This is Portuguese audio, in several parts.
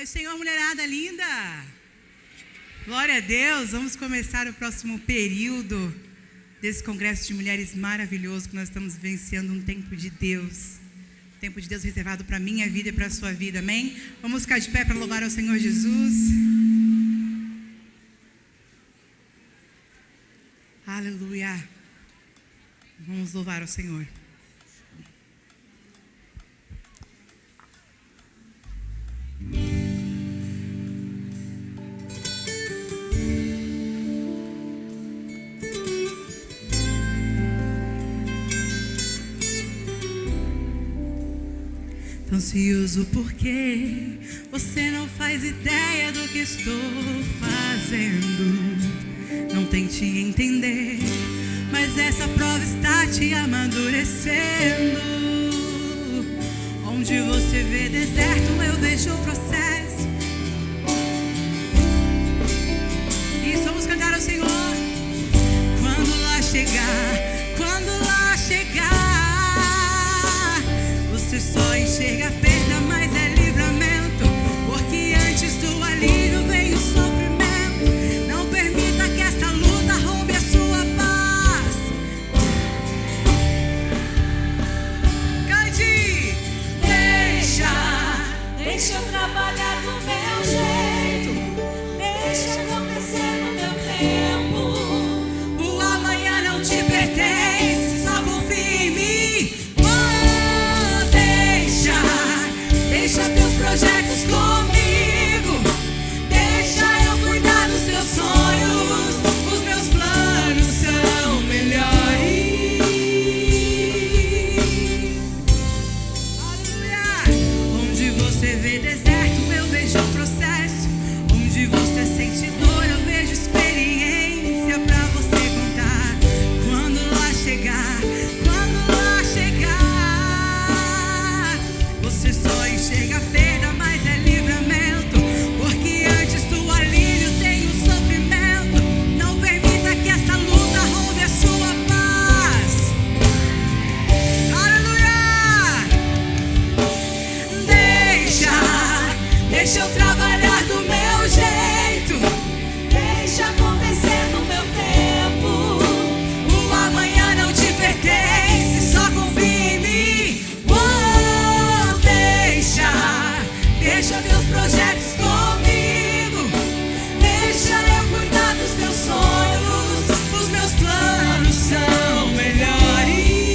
Paz, Senhor, mulherada linda. Glória a Deus. Vamos começar o próximo período desse congresso de mulheres maravilhoso que nós estamos vivenciando um tempo de Deus. Um tempo de Deus reservado para a minha vida e para a sua vida, amém? Vamos ficar de pé para louvar ao Senhor Jesus. Aleluia. Vamos louvar ao Senhor. Ansioso porque você não faz ideia do que estou fazendo. Não tente entender, mas essa prova está te amadurecendo. Onde você vê deserto, eu vejo o processo. E vamos cantar ao Senhor. Quando lá chegar, você só enxerga a perda, mas é livramento. Porque antes do alívio vem o sofrimento. Não permita que essa luta roube a sua paz. Cante! Deixa eu trabalhar do meu jeito. Deixa acontecer no meu tempo. O amanhã não te pertence, só confia em mim. Deixa teus projetos comigo. Deixa eu cuidar dos seus sonhos. Os meus planos são melhores. Aleluia. Onde você vê deserto, eu vejo o processo. Onde você sente dor, eu vejo experiência pra você contar. Quando lá chegar, você só enxerga a perda, mas é livramento. Porque antes do alívio tem o sofrimento. Não permita que essa luta roube a sua paz. Aleluia. Deixa eu trabalhar do meu jeito. Deixa acontecer no meu tempo. O amanhã não te pertence, só confia em mim. Deixa teus projetos comigo. Deixa eu cuidar dos teus sonhos. Os meus planos são melhores.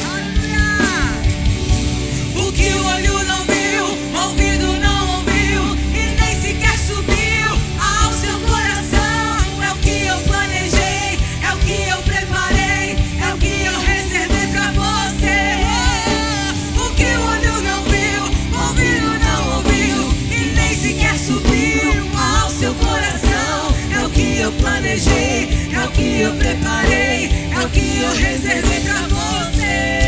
Aleluia. O que o olho não viu, ouvido não ouviu, e nem sequer subiu ao seu coração. É o que eu planejei, é o que eu preparei, é o que eu reservei pra você. Eu planejei, é o que eu preparei, é o que eu reservei pra você.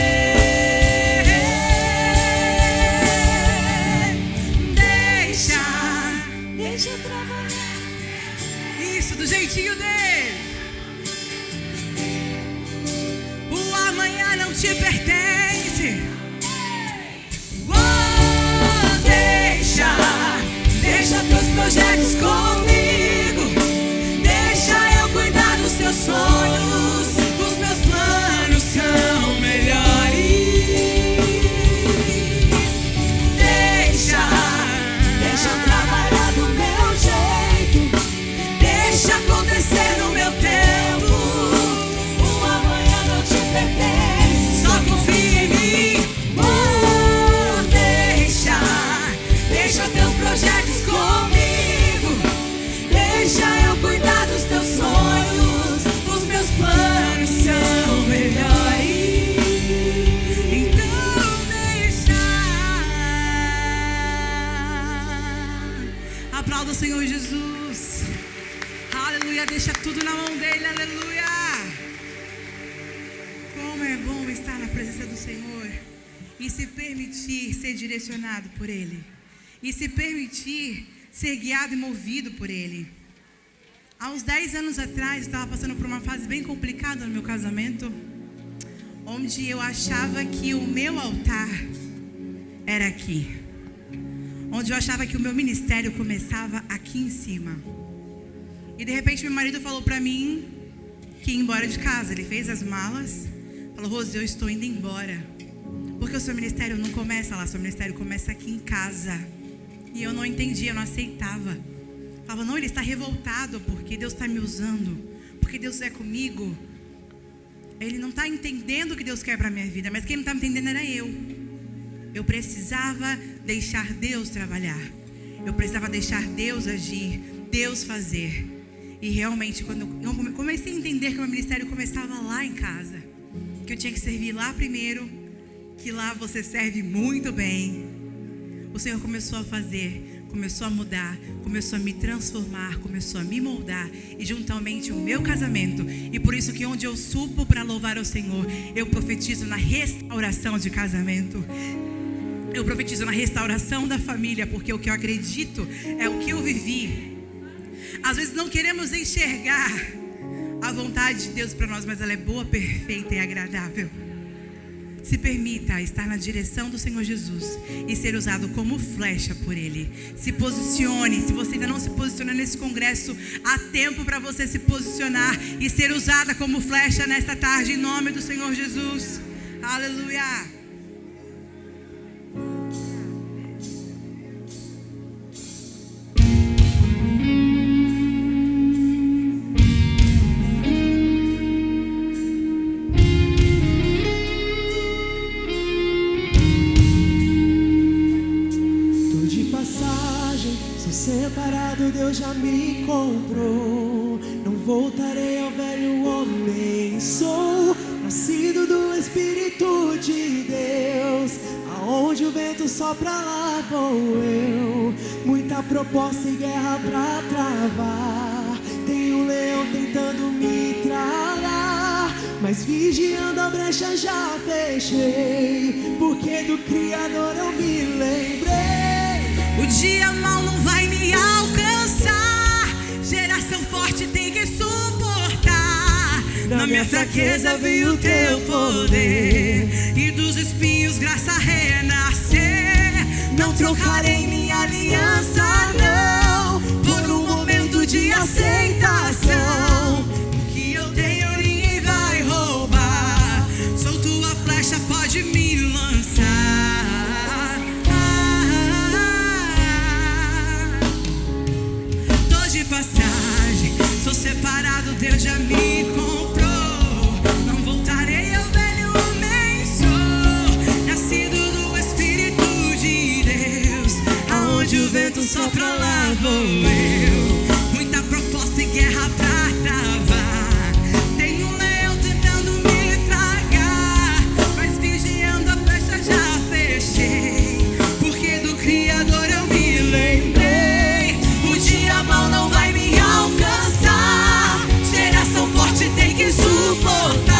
Deixa eu trabalhar. Isso, do jeitinho dele. O amanhã não te pertence. Deixa teus projetos comigo. Deixa eu cuidar dos seus sonhos. Os meus planos são melhores. Deixa eu trabalhar do meu jeito. Deixa acontecer no meu tempo. O amanhã não te pertence, Só confia em mim. Deixa teus projetos comigo. Deixa eu cuidar dos teus sonhos. Os meus planos são melhores. Então deixa. Aplauda o Senhor Jesus. Aleluia. Deixa tudo na mão dele. Aleluia. Como é bom estar na presença do Senhor e se permitir ser direcionado por Ele. E se permitir ser guiado e movido por Ele. Há uns 10 anos atrás, eu estava passando por uma fase bem complicada no meu casamento, onde eu achava que o meu altar era aqui. Onde eu achava que o meu ministério começava aqui em cima. E de repente meu marido falou pra mim que ia embora de casa. Ele fez as malas, falou: Rose, eu estou indo embora, porque o seu ministério não começa lá, o seu ministério começa aqui em casa. E eu não entendia, eu não aceitava. Falava: não, ele está revoltado porque Deus está me usando, porque Deus é comigo. Ele não está entendendo o que Deus quer para a minha vida, mas quem não estava entendendo era eu. Eu precisava deixar Deus trabalhar. Eu precisava deixar Deus agir, Deus fazer. E realmente, quando eu comecei a entender que o meu ministério começava lá em casa, que eu tinha que servir lá primeiro, que lá você serve muito bem, o Senhor começou a fazer, começou a mudar, começou a me transformar, começou a me moldar, e juntamente o meu casamento. E por isso que onde eu subo para louvar ao Senhor, eu profetizo na restauração de casamento. Eu profetizo na restauração da família, porque o que eu acredito é o que eu vivi. Às vezes não queremos enxergar a vontade de Deus para nós, mas ela é boa, perfeita e agradável. Se permita estar na direção do Senhor Jesus e ser usado como flecha por Ele. Se posicione. Se você ainda não se posiciona nesse congresso, há tempo para você se posicionar e ser usada como flecha nesta tarde, em nome do Senhor Jesus. Aleluia. Separado, Deus já me comprou. Não voltarei ao velho homem. Sou nascido do Espírito de Deus. Aonde o vento sopra, lá vou eu. Muita proposta e guerra pra travar. Tem um leão tentando me tragar, mas vigiando a brecha já fechei, porque do Criador eu me lembrei. O dia mal não vai me alcançar. Geração forte tem que suportar. Na minha fraqueza veio o teu poder, e dos espinhos graça renascer. Não trocarei minha aliança, não, por um momento de aceitação. O que eu tenho ninguém vai roubar. Sou tua flecha, pode me lançar. Passagem, sou separado, Deus já me comprou. Não voltarei ao velho homem, sou nascido do Espírito de Deus. Aonde o vento sopra, lá vou eu. Muita proposta e guerra pra travar. Tem um leão tentando me tragar, mas vigiando a brecha já fechei, porque do Criador eu me lembrei. O dia mal não vai me alcançar. Geração forte tem que suportar.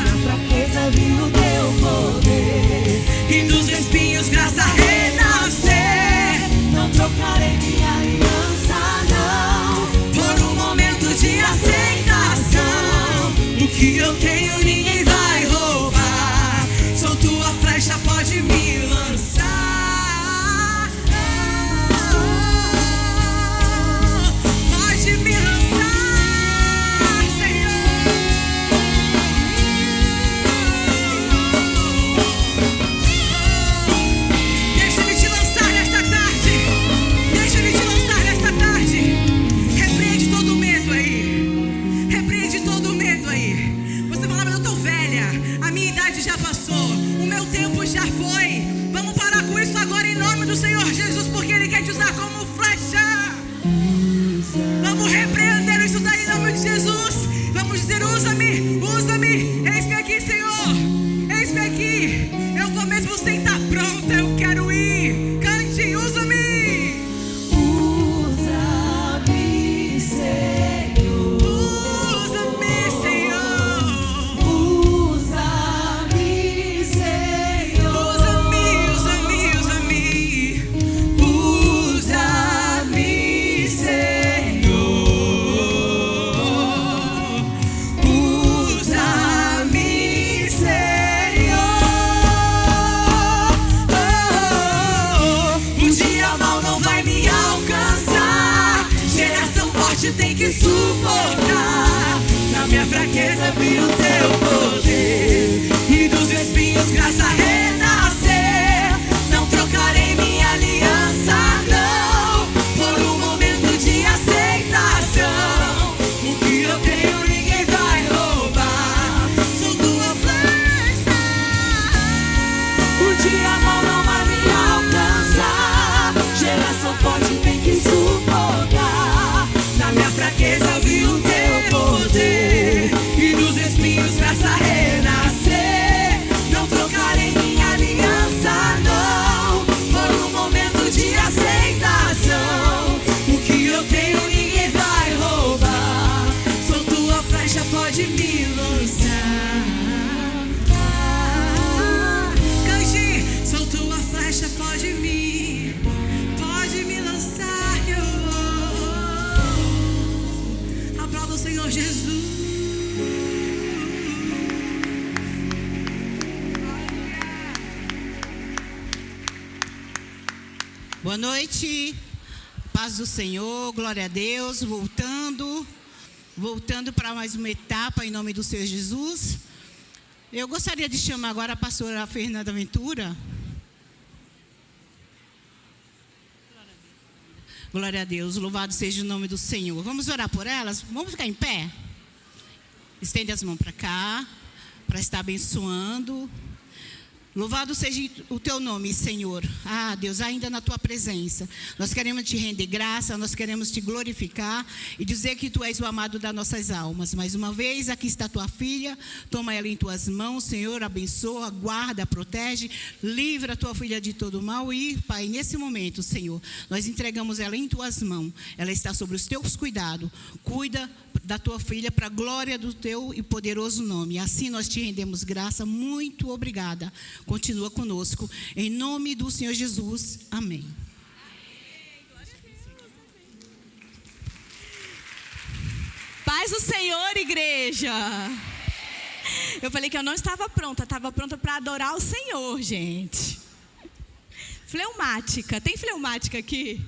Na fraqueza viu o teu poder, E dos espinhos graça renascer. não trocarei minha aliança, não, Por um momento de aceitação. O que eu tenho ninguém vai roubar. Sou tua flecha, pode me lançar. Pode me lançar, Senhor. Deixa-me te lançar nesta tarde. Deixa-me te lançar nesta tarde. Repreende todo medo aí. Repreende todo medo aí. Você fala: mas eu tô velha, a minha idade já passou, o meu tempo já foi. Vamos parar com isso agora em nome do Senhor Jesus, porque Ele quer te usar como flecha. Vamos repreender isso daí em nome de Jesus. Vamos dizer: usa-me, usa-me. Eis-me aqui, Senhor. Eis-me aqui. Eu vou mesmo sem estar pronta, eu quero ir. Cante, usa-me. usa-me, Senhor, Usa-me, Senhor. usa-me, Senhor, Usa-me, usa-me, usa-me. Usa-me, Senhor. Usa-me, Senhor. que suportar. Na minha fraqueza vi o teu poder, e dos espinhos graça renascer. Não trocarei minha aliança, não, por um momento de aceitação. O que eu tenho ninguém vai roubar. Sou tua flecha. O dia mal não vai me alcançar. Geração forte tem que suportar. Na minha fraqueza vi o teu poder, e dos espinhos graça renascer. Não trocarei minha aliança, não, por um momento de aceitação. O que eu tenho ninguém vai roubar. Sou tua flecha, pode me lançar. Cante, sou tua flecha, pode me lançar. Aplauda o Senhor Jesus. Boa noite, paz do Senhor, glória a Deus, voltando para mais uma etapa em nome do Senhor Jesus. Eu gostaria de chamar agora a pastora Fernanda Ventura. Glória a Deus, louvado seja o nome do Senhor. Vamos orar por elas? Vamos ficar em pé? Estende as mãos para cá, para estar abençoando. Louvado seja o teu nome, Senhor. Ah, Deus, ainda na tua presença. Nós queremos te render graça, nós queremos te glorificar e dizer que tu és o amado das nossas almas. Mais uma vez, aqui está tua filha. Toma ela em tuas mãos, Senhor. Abençoa, guarda, protege. Livra a tua filha de todo mal. E, Pai, nesse momento, Senhor, nós entregamos ela em tuas mãos. Ela está sobre os teus cuidados. Cuida da tua filha para a glória do teu e poderoso nome. Assim nós te rendemos graça. Muito obrigada. Continua conosco. Em nome do Senhor Jesus. Amém. Paz do Senhor, igreja. Eu falei que eu não estava pronta para adorar o Senhor, gente. Fleumática. Tem fleumática aqui?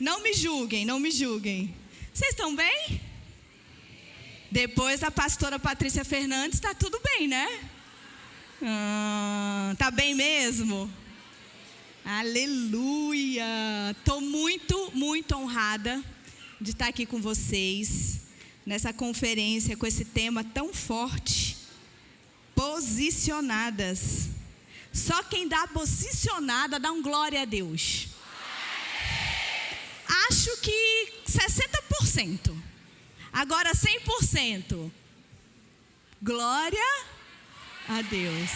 Não me julguem, não me julguem. Vocês estão bem? Depois da pastora Patrícia Fernandes, está tudo bem, né? Tá bem mesmo? Aleluia! Estou muito, muito honrada de estar aqui com vocês nessa conferência com esse tema tão forte. Posicionadas. Só quem dá posicionada dá um glória a Deus. Acho que 60%. Agora 100%. Glória a Deus.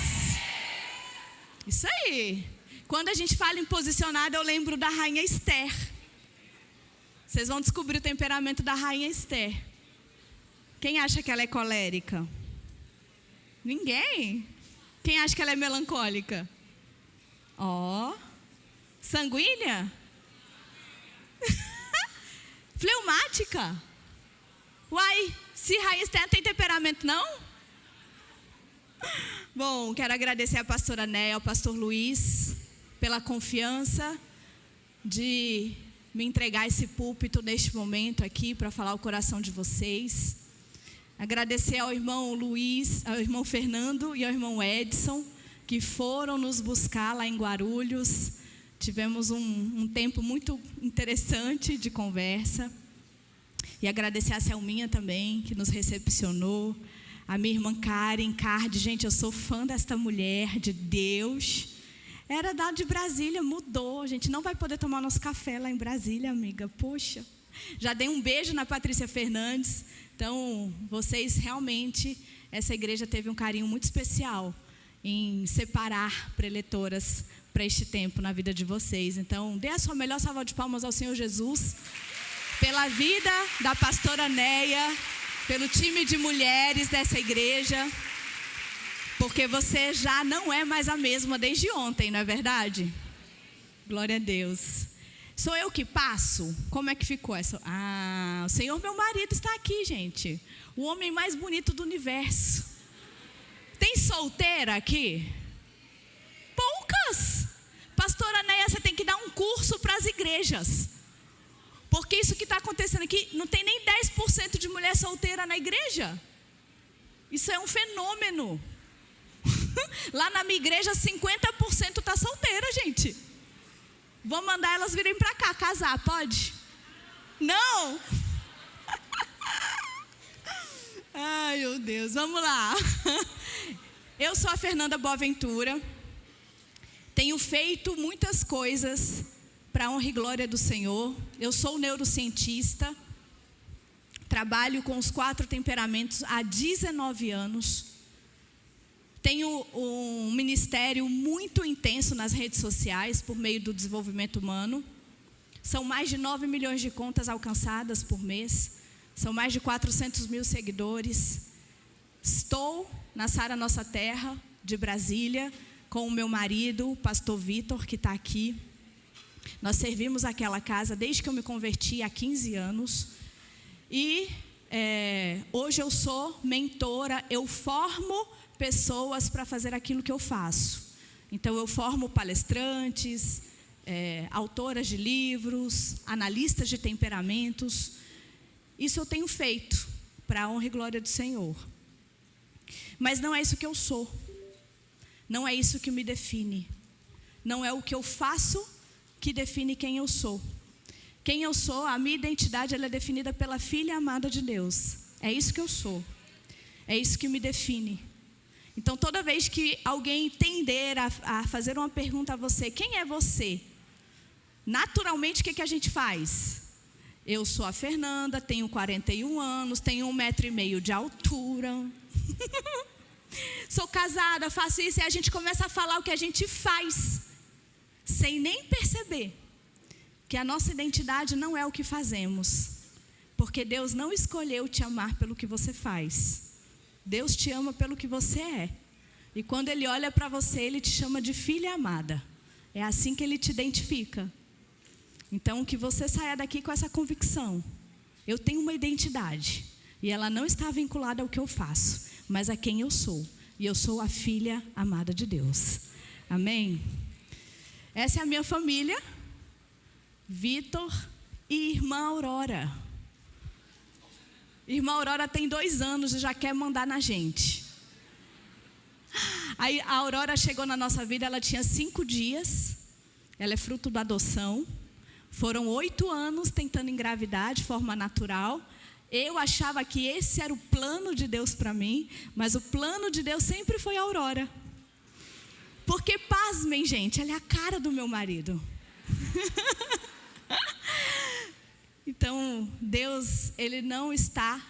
Isso aí. Quando a gente fala em posicionada, eu lembro da rainha Esther. Vocês vão descobrir o temperamento da rainha Esther. Quem acha que ela é colérica? Ninguém. Quem acha que ela é melancólica? Sanguínea? Fleumática? Uai, se rainha Esther não tem temperamento, não? Bom, quero agradecer a pastora Néia, ao pastor Luiz, pela confiança de me entregar esse púlpito neste momento aqui para falar o coração de vocês. Agradecer ao irmão Luiz, ao irmão Fernando e ao irmão Edson, que foram nos buscar lá em Guarulhos. Tivemos um tempo muito interessante de conversa. E agradecer a Selminha também, que nos recepcionou. A minha irmã Karen Card. Gente, eu sou fã desta mulher de Deus. Era da de Brasília, mudou. A gente não vai poder tomar nosso café lá em Brasília, amiga. Poxa. Já dei um beijo na Patrícia Fernandes. Então, vocês realmente, essa igreja teve um carinho muito especial em separar preletoras para este tempo na vida de vocês. Então, dê a sua melhor salva de palmas ao Senhor Jesus, pela vida da pastora Néia, pelo time de mulheres dessa igreja, porque você já não é mais a mesma desde ontem, não é verdade? Glória a Deus. Sou eu que passo? Como é que ficou essa? O Senhor, meu marido, está aqui, gente. O homem mais bonito do universo. Tem solteira aqui? Poucas. Pastora Néia, você tem que dar um curso para as igrejas. Porque isso que está acontecendo aqui, não tem nem 10% de mulher solteira na igreja. Isso é um fenômeno. Lá na minha igreja, 50% está solteira, gente. Vou mandar elas virem para cá, casar, pode? Não! Ai, meu Deus, vamos lá. Eu sou a Fernanda Boaventura. Tenho feito muitas coisas para a honra e glória do Senhor. Eu sou neurocientista. Trabalho com os 4 temperamentos há 19 anos. Tenho um ministério muito intenso nas redes sociais por meio do desenvolvimento humano. São mais de 9 milhões de contas alcançadas por mês. São mais de 400 mil seguidores. Estou na Sara Nossa Terra, de Brasília, com o meu marido, o pastor Vitor, que está aqui. Nós servimos aquela casa desde que eu me converti há 15 anos. E hoje eu sou mentora, eu formo pessoas para fazer aquilo que eu faço. Então eu formo palestrantes, autoras de livros, analistas de temperamentos. Isso eu tenho feito para a honra e glória do Senhor. Mas não é isso que eu sou. Não é isso que me define. Não é o que eu faço que define quem eu sou. Quem eu sou, a minha identidade, ela é definida pela filha amada de Deus. É isso que eu sou. É isso que me define. Então, toda vez que alguém tender a fazer uma pergunta a você, quem é você? Naturalmente, o que a gente faz? Eu sou a Fernanda, tenho 41 anos, tenho 1,5 m de altura. Sou casada, faço isso, e a gente começa a falar o que a gente faz, sem nem perceber que a nossa identidade não é o que fazemos. Porque Deus não escolheu te amar pelo que você faz. Deus te ama pelo que você é. E quando Ele olha para você, Ele te chama de filha amada. É assim que Ele te identifica. Então, que você saia daqui com essa convicção. Eu tenho uma identidade. E ela não está vinculada ao que eu faço, mas a quem eu sou. E eu sou a filha amada de Deus. Amém? Essa é a minha família. Vitor e irmã Aurora. Irmã Aurora tem 2 anos e já quer mandar na gente. Aí a Aurora chegou na nossa vida, ela tinha 5 dias. Ela é fruto da adoção. Foram 8 anos tentando engravidar de forma natural. Eu achava que esse era o plano de Deus para mim, mas o plano de Deus sempre foi a Aurora. Porque, pasmem, gente, ela é a cara do meu marido. Então, Deus, Ele não está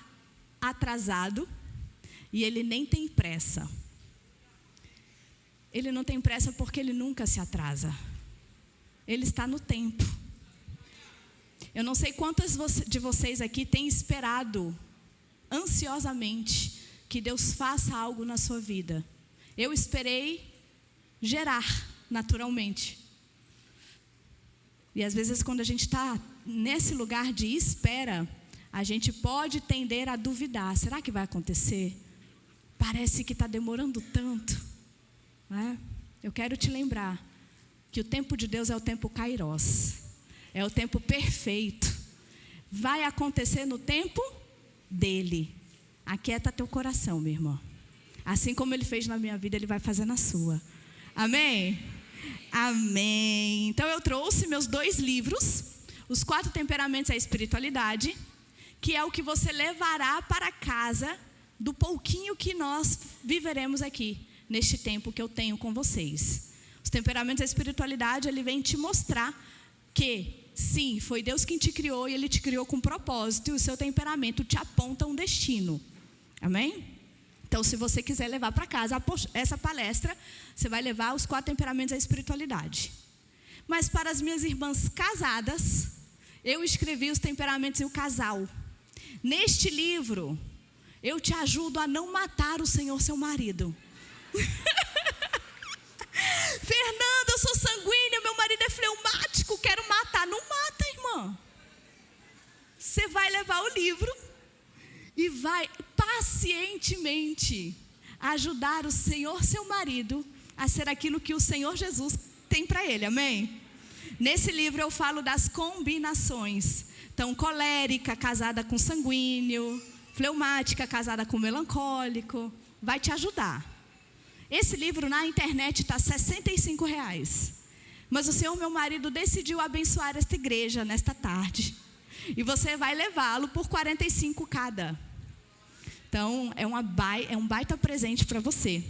atrasado e Ele nem tem pressa. Ele não tem pressa porque Ele nunca se atrasa. Ele está no tempo. Eu não sei quantas de vocês aqui têm esperado ansiosamente que Deus faça algo na sua vida. Eu esperei gerar naturalmente. E às vezes quando a gente está nesse lugar de espera, a gente pode tender a duvidar. Será que vai acontecer? Parece que está demorando tanto. Não é? Eu quero te lembrar que o tempo de Deus é o tempo Kairos. É o tempo perfeito. Vai acontecer no tempo dele. Aquieta teu coração, minha irmã. Assim como Ele fez na minha vida, Ele vai fazer na sua. Amém? Amém. Então eu trouxe meus 2 livros, Os 4 Temperamentos da Espiritualidade, que é o que você levará para casa do pouquinho que nós viveremos aqui, neste tempo que eu tenho com vocês. Os temperamentos da espiritualidade, ele vem te mostrar que, sim, foi Deus quem te criou e Ele te criou com propósito, e o seu temperamento te aponta um destino. Amém? Então, se você quiser levar para casa essa palestra, você vai levar os 4 temperamentos da espiritualidade. Mas para as minhas irmãs casadas, eu escrevi os temperamentos e o casal. Neste livro, eu te ajudo a não matar o Senhor, seu marido. Fernanda, eu sou sanguínea, meu marido é fleumático, quero matar. Não mata, irmã. Você vai levar o livro e vai pacientemente ajudar o Senhor, seu marido, a ser aquilo que o Senhor Jesus tem para ele, amém? Nesse livro eu falo das combinações. Então, colérica casada com sanguíneo, fleumática casada com melancólico, vai te ajudar. Esse livro na internet está R$ 65. Mas o Senhor, meu marido, decidiu abençoar esta igreja nesta tarde. E você vai levá-lo por 45 cada. Então, é um baita presente para você.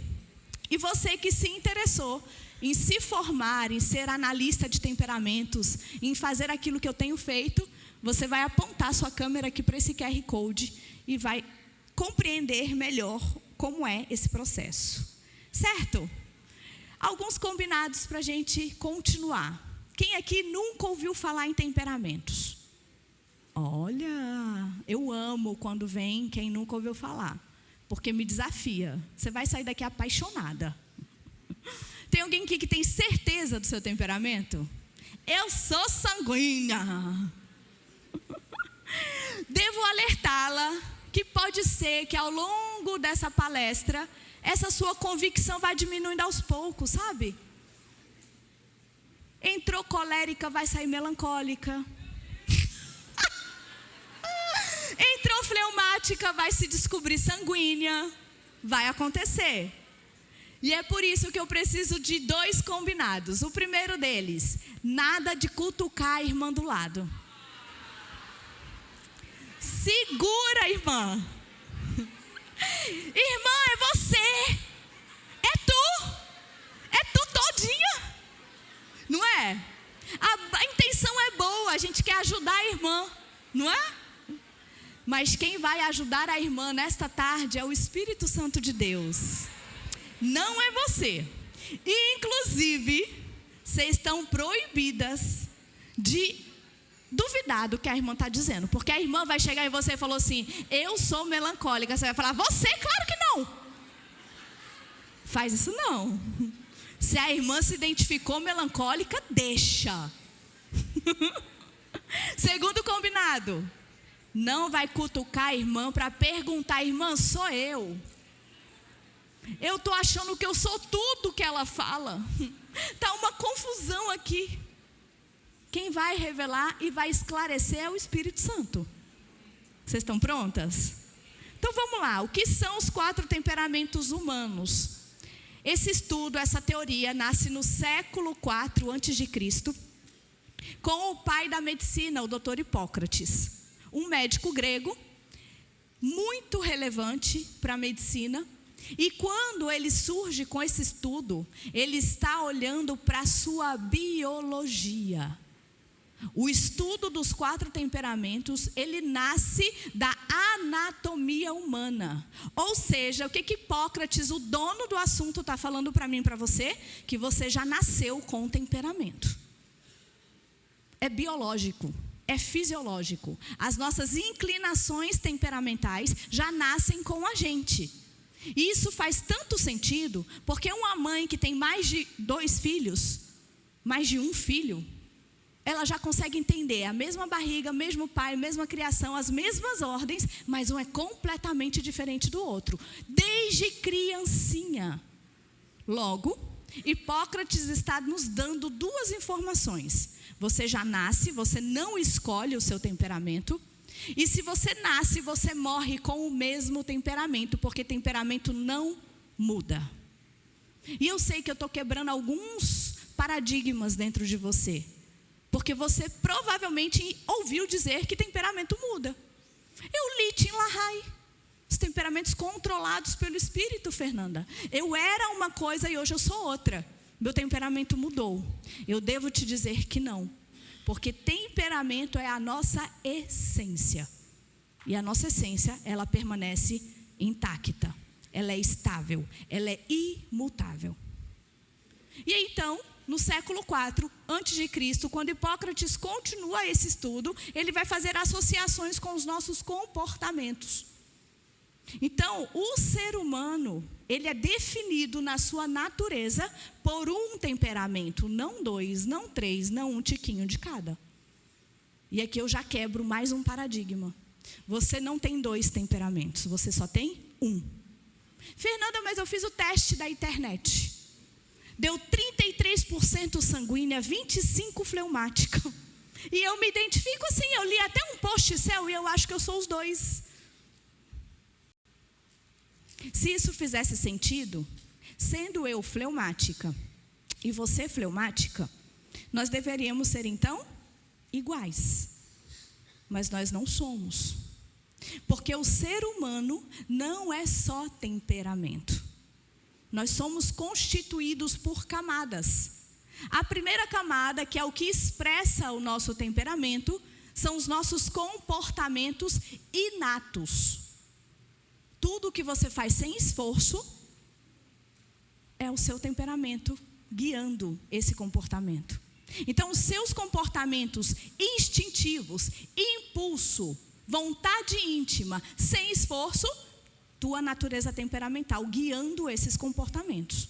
E você que se interessou em se formar, em ser analista de temperamentos, em fazer aquilo que eu tenho feito, você vai apontar sua câmera aqui para esse QR Code e vai compreender melhor como é esse processo. Certo? Alguns combinados para a gente continuar. Quem aqui nunca ouviu falar em temperamentos? Olha, eu amo quando vem quem nunca ouviu falar, porque me desafia. Você vai sair daqui apaixonada. Tem alguém aqui que tem certeza do seu temperamento? Eu sou sanguínea. Devo alertá-la que pode ser que ao longo dessa palestra, essa sua convicção vai diminuindo aos poucos, sabe? Entrou colérica, vai sair melancólica. Entrou fleumática, vai se descobrir sanguínea. Vai acontecer. E é por isso que eu preciso de 2 combinados. O primeiro deles, nada de cutucar a irmã do lado. Segura, irmã. Irmã, é você. É tu todinha. Não é? A intenção é boa, a gente quer ajudar a irmã, não é? Mas quem vai ajudar a irmã nesta tarde é o Espírito Santo de Deus. Não é você. E, inclusive, vocês estão proibidas de duvidar do que a irmã está dizendo. Porque a irmã vai chegar em você e falou assim: eu sou melancólica. Você vai falar: você? Claro que não. Faz isso não. Se a irmã se identificou melancólica, deixa. Segundo combinado, não vai cutucar a irmã para perguntar: irmã, sou eu? Eu estou achando que eu sou tudo que ela fala. Está uma confusão aqui. Quem vai revelar e vai esclarecer é o Espírito Santo. Vocês estão prontas? Então vamos lá. O que são os 4 temperamentos humanos? Esse estudo, essa teoria, nasce no século IV a.C., com o pai da medicina, o Dr. Hipócrates, um médico grego, muito relevante para a medicina. E quando ele surge com esse estudo, ele está olhando para a sua biologia. O estudo dos 4 temperamentos, ele nasce da anatomia humana. Ou seja, o que Hipócrates, o dono do assunto, está falando para mim e para você? Que você já nasceu com temperamento. É biológico, é fisiológico. As nossas inclinações temperamentais já nascem com a gente. E isso faz tanto sentido, porque uma mãe que tem mais de 2 filhos, mais de um filho, ela já consegue entender a mesma barriga, mesmo pai, mesma criação, as mesmas ordens, mas um é completamente diferente do outro, desde criancinha. Logo, Hipócrates está nos dando 2 informações. Você já nasce, você não escolhe o seu temperamento. E se você nasce, você morre com o mesmo temperamento, porque temperamento não muda. E eu sei que eu estou quebrando alguns paradigmas dentro de você, porque você provavelmente ouviu dizer que temperamento muda. Eu li Tim LaHaye, os temperamentos controlados pelo Espírito, Fernanda. Eu era uma coisa e hoje eu sou outra. Meu temperamento mudou. Eu devo te dizer que não. Porque temperamento é a nossa essência. E a nossa essência, ela permanece intacta. Ela é estável. Ela é imutável. E aí, então, no século IV a.C., quando Hipócrates continua esse estudo, ele vai fazer associações com os nossos comportamentos. Então, o ser humano, ele é definido na sua natureza por um temperamento, não 2, não 3, não um tiquinho de cada. E aqui eu já quebro mais um paradigma. Você não tem 2 temperamentos, você só tem um. Fernanda, mas eu fiz o teste da internet. Deu 83% sanguínea, 25% fleumática. E eu me identifico assim, eu li até um post seu e eu acho que eu sou os dois. Se isso fizesse sentido, sendo eu fleumática e você fleumática, nós deveríamos ser então iguais. Mas nós não somos. Porque o ser humano não é só temperamento. Nós somos constituídos por camadas. A primeira camada, que é o que expressa o nosso temperamento, são os nossos comportamentos inatos. Tudo que você faz sem esforço é o seu temperamento guiando esse comportamento. Então, os seus comportamentos instintivos, impulso, vontade íntima, sem esforço, tua natureza temperamental, guiando esses comportamentos.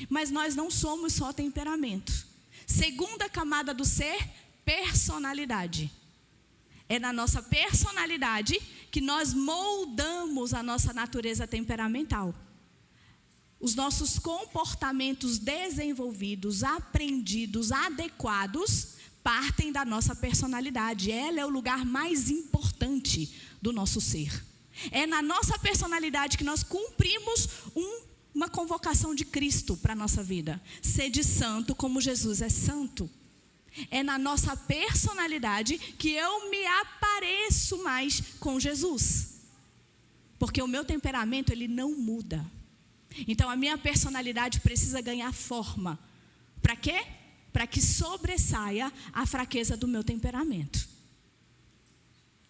Mas nós não somos só temperamento. Segunda camada do ser, personalidade. É na nossa personalidade que nós moldamos a nossa natureza temperamental. Os nossos comportamentos desenvolvidos, aprendidos, adequados, partem da nossa personalidade. Ela é o lugar mais importante do nosso ser. É na nossa personalidade que nós cumprimos uma convocação de Cristo para a nossa vida. Sede santo como Jesus é santo. É na nossa personalidade que eu me apareço mais com Jesus. Porque o meu temperamento, ele não muda. Então a minha personalidade precisa ganhar forma. Para quê? Para que sobressaia a fraqueza do meu temperamento.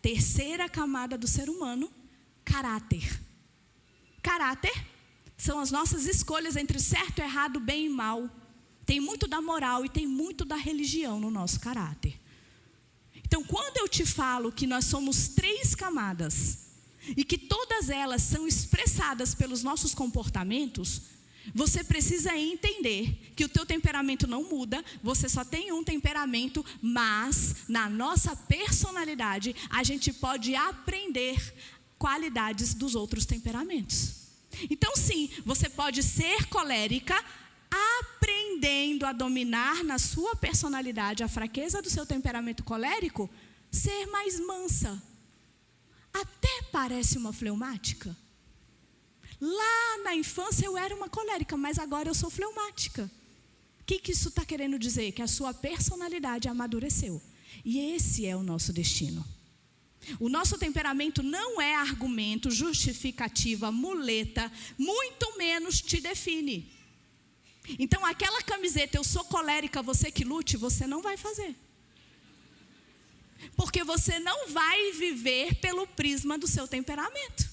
Terceira camada do ser humano, caráter. Caráter são as nossas escolhas entre certo, errado, bem e mal. Tem muito da moral e tem muito da religião no nosso caráter. Então, quando eu te falo que nós somos 3 camadas e que todas elas são expressadas pelos nossos comportamentos, você precisa entender que o teu temperamento não muda, você só tem um temperamento, mas na nossa personalidade a gente pode aprender qualidades dos outros temperamentos. Então sim, você pode ser colérica, aprendendo a dominar na sua personalidade a fraqueza do seu temperamento colérico, ser mais mansa. Até parece uma fleumática. Lá na infância eu era uma colérica, mas agora eu sou fleumática. O que isso está querendo dizer? Que a sua personalidade amadureceu. E esse é o nosso destino. O nosso temperamento não é argumento, justificativa, muleta, muito menos te define. Então aquela camiseta, eu sou colérica, você que lute, você não vai fazer. Porque você não vai viver pelo prisma do seu temperamento.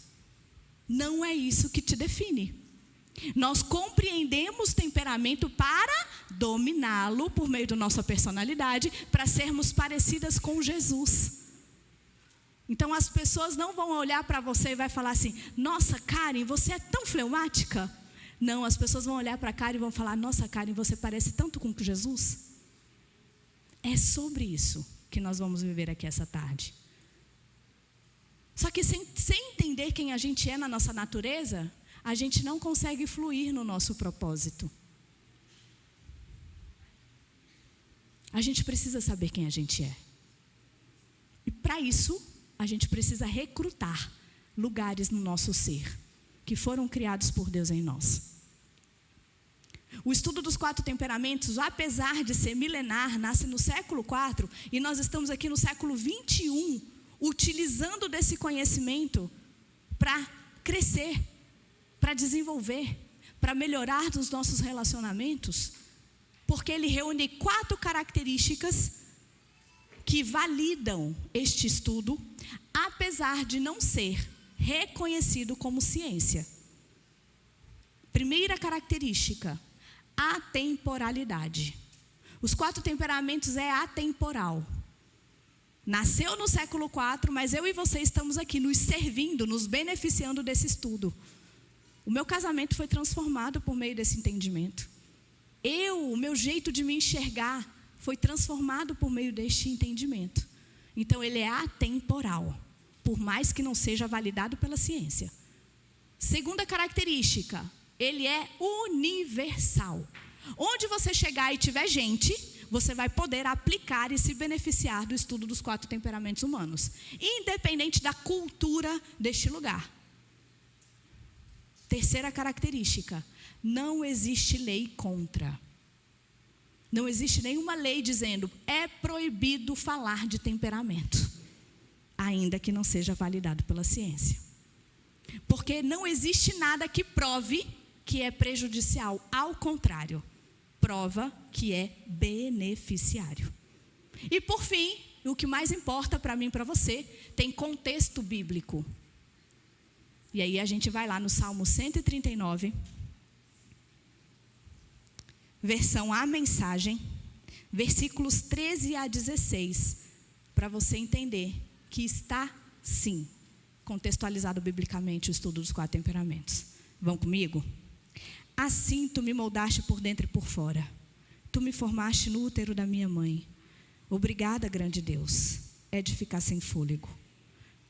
Não é isso que te define. Nós compreendemos temperamento para dominá-lo por meio da nossa personalidade, para sermos parecidas com Jesus. Então as pessoas não vão olhar para você e vai falar assim: nossa, Karen, você é tão fleumática. Não, as pessoas vão olhar para a Karen e vão falar: nossa, Karen, você parece tanto com Jesus. É sobre isso que nós vamos viver aqui essa tarde. Só que sem entender quem a gente é na nossa natureza, a gente não consegue fluir no nosso propósito. A gente precisa saber quem a gente é. E para isso, a gente precisa recrutar lugares no nosso ser, que foram criados por Deus em nós. O estudo dos 4 temperamentos, apesar de ser milenar, nasce no século IV, e nós estamos aqui no século XXI, utilizando desse conhecimento para crescer, para desenvolver, para melhorar os nossos relacionamentos, porque ele reúne 4 características que validam este estudo, apesar de não ser reconhecido como ciência. Primeira característica, atemporalidade. Os 4 temperamentos é atemporal. Nasceu no século IV, mas eu e você estamos aqui nos servindo, nos beneficiando desse estudo. O meu casamento foi transformado por meio desse entendimento. O meu jeito de me enxergar foi transformado por meio deste entendimento. Então ele é atemporal, por mais que não seja validado pela ciência. Segunda característica, ele é universal. Onde você chegar e tiver gente, você vai poder aplicar e se beneficiar do estudo dos 4 temperamentos humanos, independente da cultura deste lugar. Terceira característica: não existe lei contra. Não existe nenhuma lei dizendo é proibido falar de temperamento, ainda que não seja validado pela ciência. Porque não existe nada que prove que é prejudicial, ao contrário, prova que é beneficiário. E por fim, o que mais importa para mim e para você, tem contexto bíblico. E aí a gente vai lá no Salmo 139, versão A Mensagem, versículos 13 a 16, para você entender que está, sim, contextualizado biblicamente o estudo dos 4 temperamentos. Vão comigo? Assim tu me moldaste por dentro e por fora. Tu me formaste no útero da minha mãe. Obrigada, grande Deus, é de ficar sem fôlego.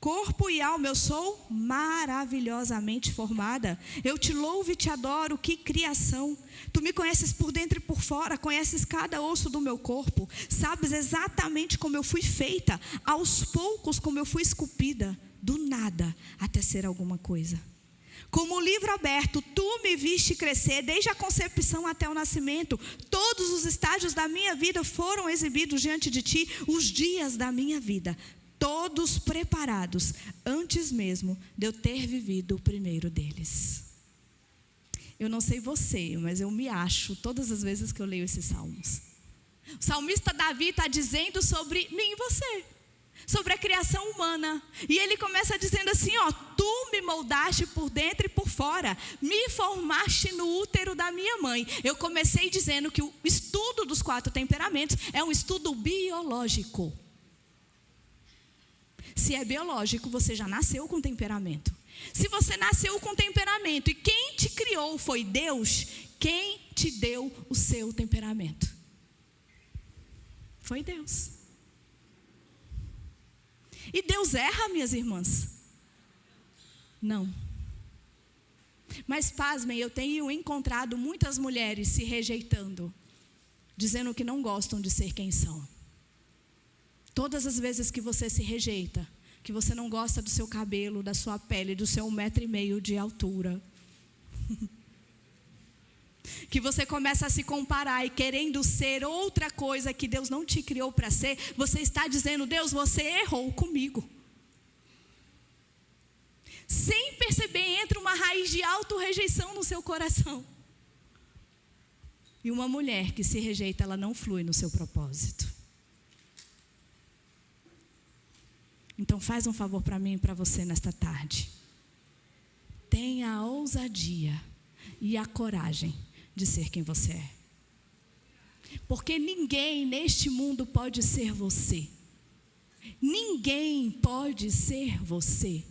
Corpo e alma eu sou maravilhosamente formada. Eu te louvo e te adoro, que criação. Tu me conheces por dentro e por fora, conheces cada osso do meu corpo. Sabes exatamente como eu fui feita, aos poucos como eu fui esculpida, do nada até ser alguma coisa. Como um livro aberto, tu me viste crescer desde a concepção até o nascimento. Todos os estágios da minha vida foram exibidos diante de ti, os dias da minha vida, todos preparados, antes mesmo de eu ter vivido o primeiro deles. Eu não sei você, mas eu me acho todas as vezes que eu leio esses salmos. O salmista Davi está dizendo sobre mim e você, sobre a criação humana. E ele começa dizendo assim, ó: tu me moldaste por dentro e por fora, me formaste no útero da minha mãe. Eu comecei dizendo que o estudo dos 4 temperamentos é um estudo biológico. Se é biológico, você já nasceu com temperamento. Se você nasceu com temperamento e quem te criou foi Deus, quem te deu o seu temperamento? Foi Deus. E Deus erra, minhas irmãs? Não. Mas pasmem, eu tenho encontrado muitas mulheres se rejeitando, dizendo que não gostam de ser quem são. Todas as vezes que você se rejeita, que você não gosta do seu cabelo, da sua pele, do seu 1,5 m de altura, que você começa a se comparar e querendo ser outra coisa que Deus não te criou para ser, você está dizendo: Deus, você errou comigo. Sem perceber, entra uma raiz de auto-rejeição no seu coração. E uma mulher que se rejeita, ela não flui no seu propósito. Então faz um favor para mim e para você nesta tarde. Tenha a ousadia e a coragem de ser quem você é. Porque ninguém neste mundo pode ser você. Ninguém pode ser você.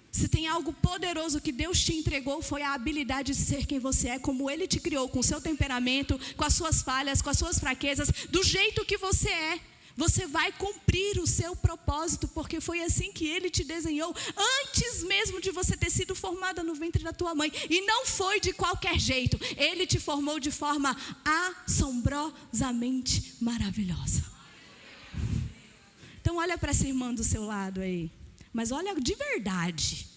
Se tem algo poderoso que Deus te entregou, foi a habilidade de ser quem você é, como Ele te criou, com o seu temperamento, com as suas falhas, com as suas fraquezas, do jeito que você é. Você vai cumprir o seu propósito, porque foi assim que Ele te desenhou, antes mesmo de você ter sido formada no ventre da tua mãe. E não foi de qualquer jeito. Ele te formou de forma assombrosamente maravilhosa. Então olha para essa irmã do seu lado aí, mas olha de verdade,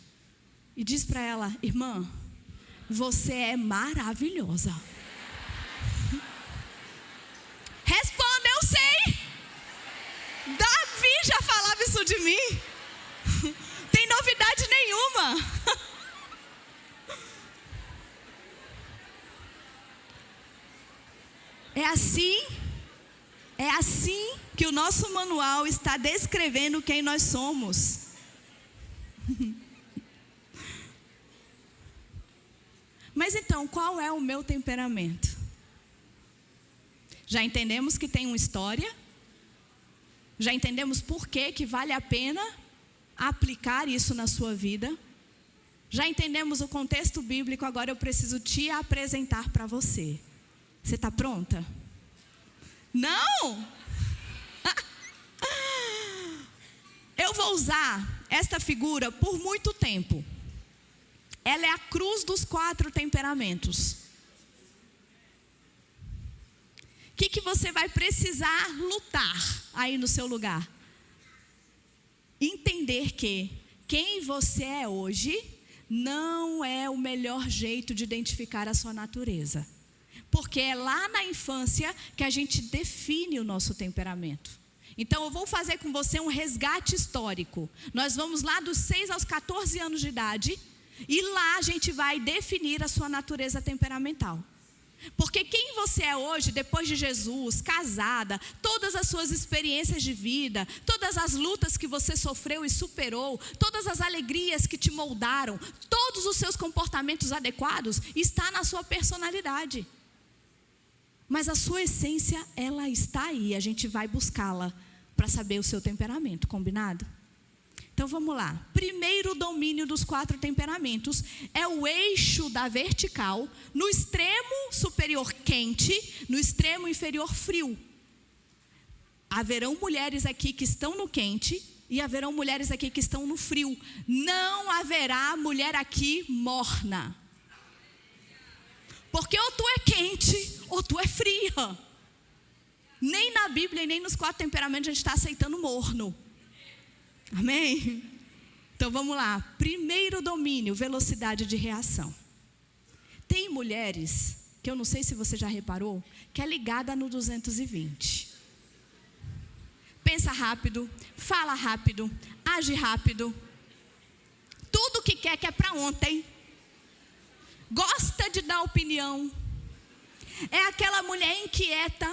e diz para ela: irmã, você é maravilhosa. Responda: eu sei. Davi já falava isso de mim. Tem novidade nenhuma. É assim que o nosso manual está descrevendo quem nós somos. Mas então, qual é o meu temperamento? Já entendemos que tem uma história. Já entendemos por que vale a pena aplicar isso na sua vida. Já entendemos o contexto bíblico, agora eu preciso te apresentar para você. Você está pronta? Não! Eu vou usar esta figura por muito tempo. Ela é a cruz dos 4 temperamentos. que você vai precisar lutar aí no seu lugar? Entender que quem você é hoje não é o melhor jeito de identificar a sua natureza. Porque é lá na infância que a gente define o nosso temperamento. Então eu vou fazer com você um resgate histórico. Nós vamos lá dos 6 aos 14 anos de idade e lá a gente vai definir a sua natureza temperamental. Porque quem você é hoje, depois de Jesus, casada, todas as suas experiências de vida, todas as lutas que você sofreu e superou, todas as alegrias que te moldaram, todos os seus comportamentos adequados, está na sua personalidade. Mas a sua essência, ela está aí, a gente vai buscá-la para saber o seu temperamento, combinado? Então vamos lá. Primeiro domínio dos 4 temperamentos é o eixo da vertical, no extremo superior quente, no extremo inferior frio. Haverão mulheres aqui que estão no quente e haverão mulheres aqui que estão no frio. Não haverá mulher aqui morna. Porque ou tu é quente ou tu é fria. Nem na Bíblia e nem nos 4 temperamentos a gente está aceitando morno. Amém? Então vamos lá. Primeiro domínio, velocidade de reação. Tem mulheres, que eu não sei se você já reparou, que é ligada no 220. Pensa rápido, fala rápido, age rápido. Tudo que quer é para ontem. Gosta de dar opinião. É aquela mulher inquieta.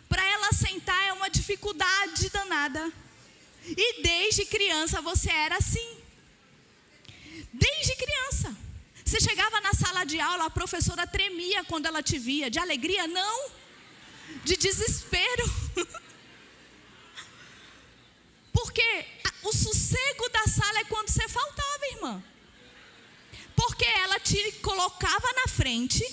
Para ela sentar é uma dificuldade danada. E desde criança você era assim. Desde criança. Você chegava na sala de aula, a professora tremia quando ela te via. De alegria? Não. De desespero. Porque o sossego da sala é quando você faltava, irmã. Porque ela te colocava na frente.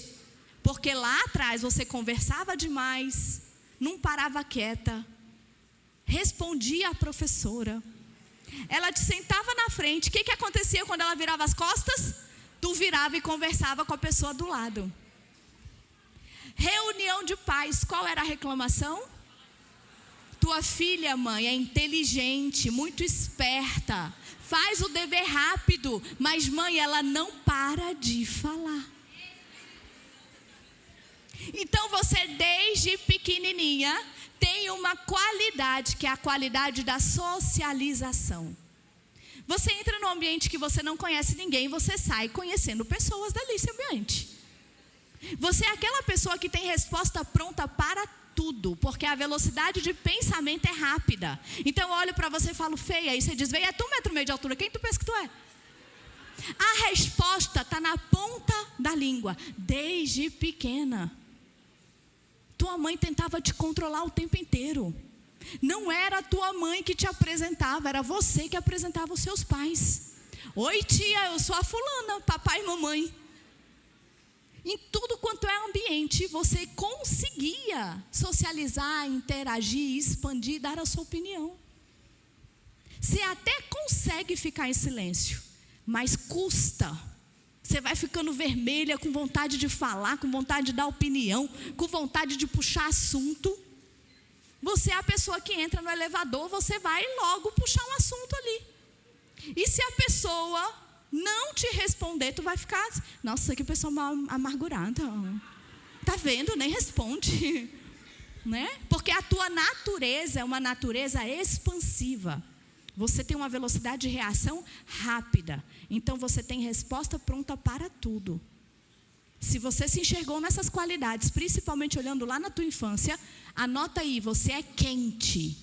Porque lá atrás você conversava demais. Não parava quieta. Respondia a professora. Ela te sentava na frente. O que acontecia quando ela virava as costas? Tu virava e conversava com a pessoa do lado. Reunião de pais. Qual era a reclamação? Tua filha, mãe, é inteligente, muito esperta. Faz o dever rápido. Mas, mãe, ela não para de falar. Então, você desde pequenininha tem uma qualidade, que é a qualidade da socialização. Você entra num ambiente que você não conhece ninguém, você sai conhecendo pessoas dali, seu ambiente. Você é aquela pessoa que tem resposta pronta para tudo, porque a velocidade de pensamento é rápida. Então eu olho para você e falo, feia, aí você diz, veio, é tu 1,5 metro de altura, quem tu pensa que tu é? A resposta está na ponta da língua, desde pequena. Tua mãe tentava te controlar o tempo inteiro. Não era a tua mãe que te apresentava, era você que apresentava os seus pais. Oi tia, eu sou a fulana, papai e mamãe. Em tudo quanto é ambiente, você conseguia socializar, interagir, expandir, dar a sua opinião. Você até consegue ficar em silêncio, mas custa. Você vai ficando vermelha, com vontade de falar, com vontade de dar opinião, com vontade de puxar assunto. Você é a pessoa que entra no elevador, você vai logo puxar um assunto ali. E se a pessoa não te responder, tu vai ficar, nossa, que pessoa mal amargurada. Tá vendo? Nem responde. Né? Porque a tua natureza é uma natureza expansiva. Você tem uma velocidade de reação rápida. Então você tem resposta pronta para tudo. Se você se enxergou nessas qualidades, principalmente olhando lá na tua infância, anota aí, você é quente.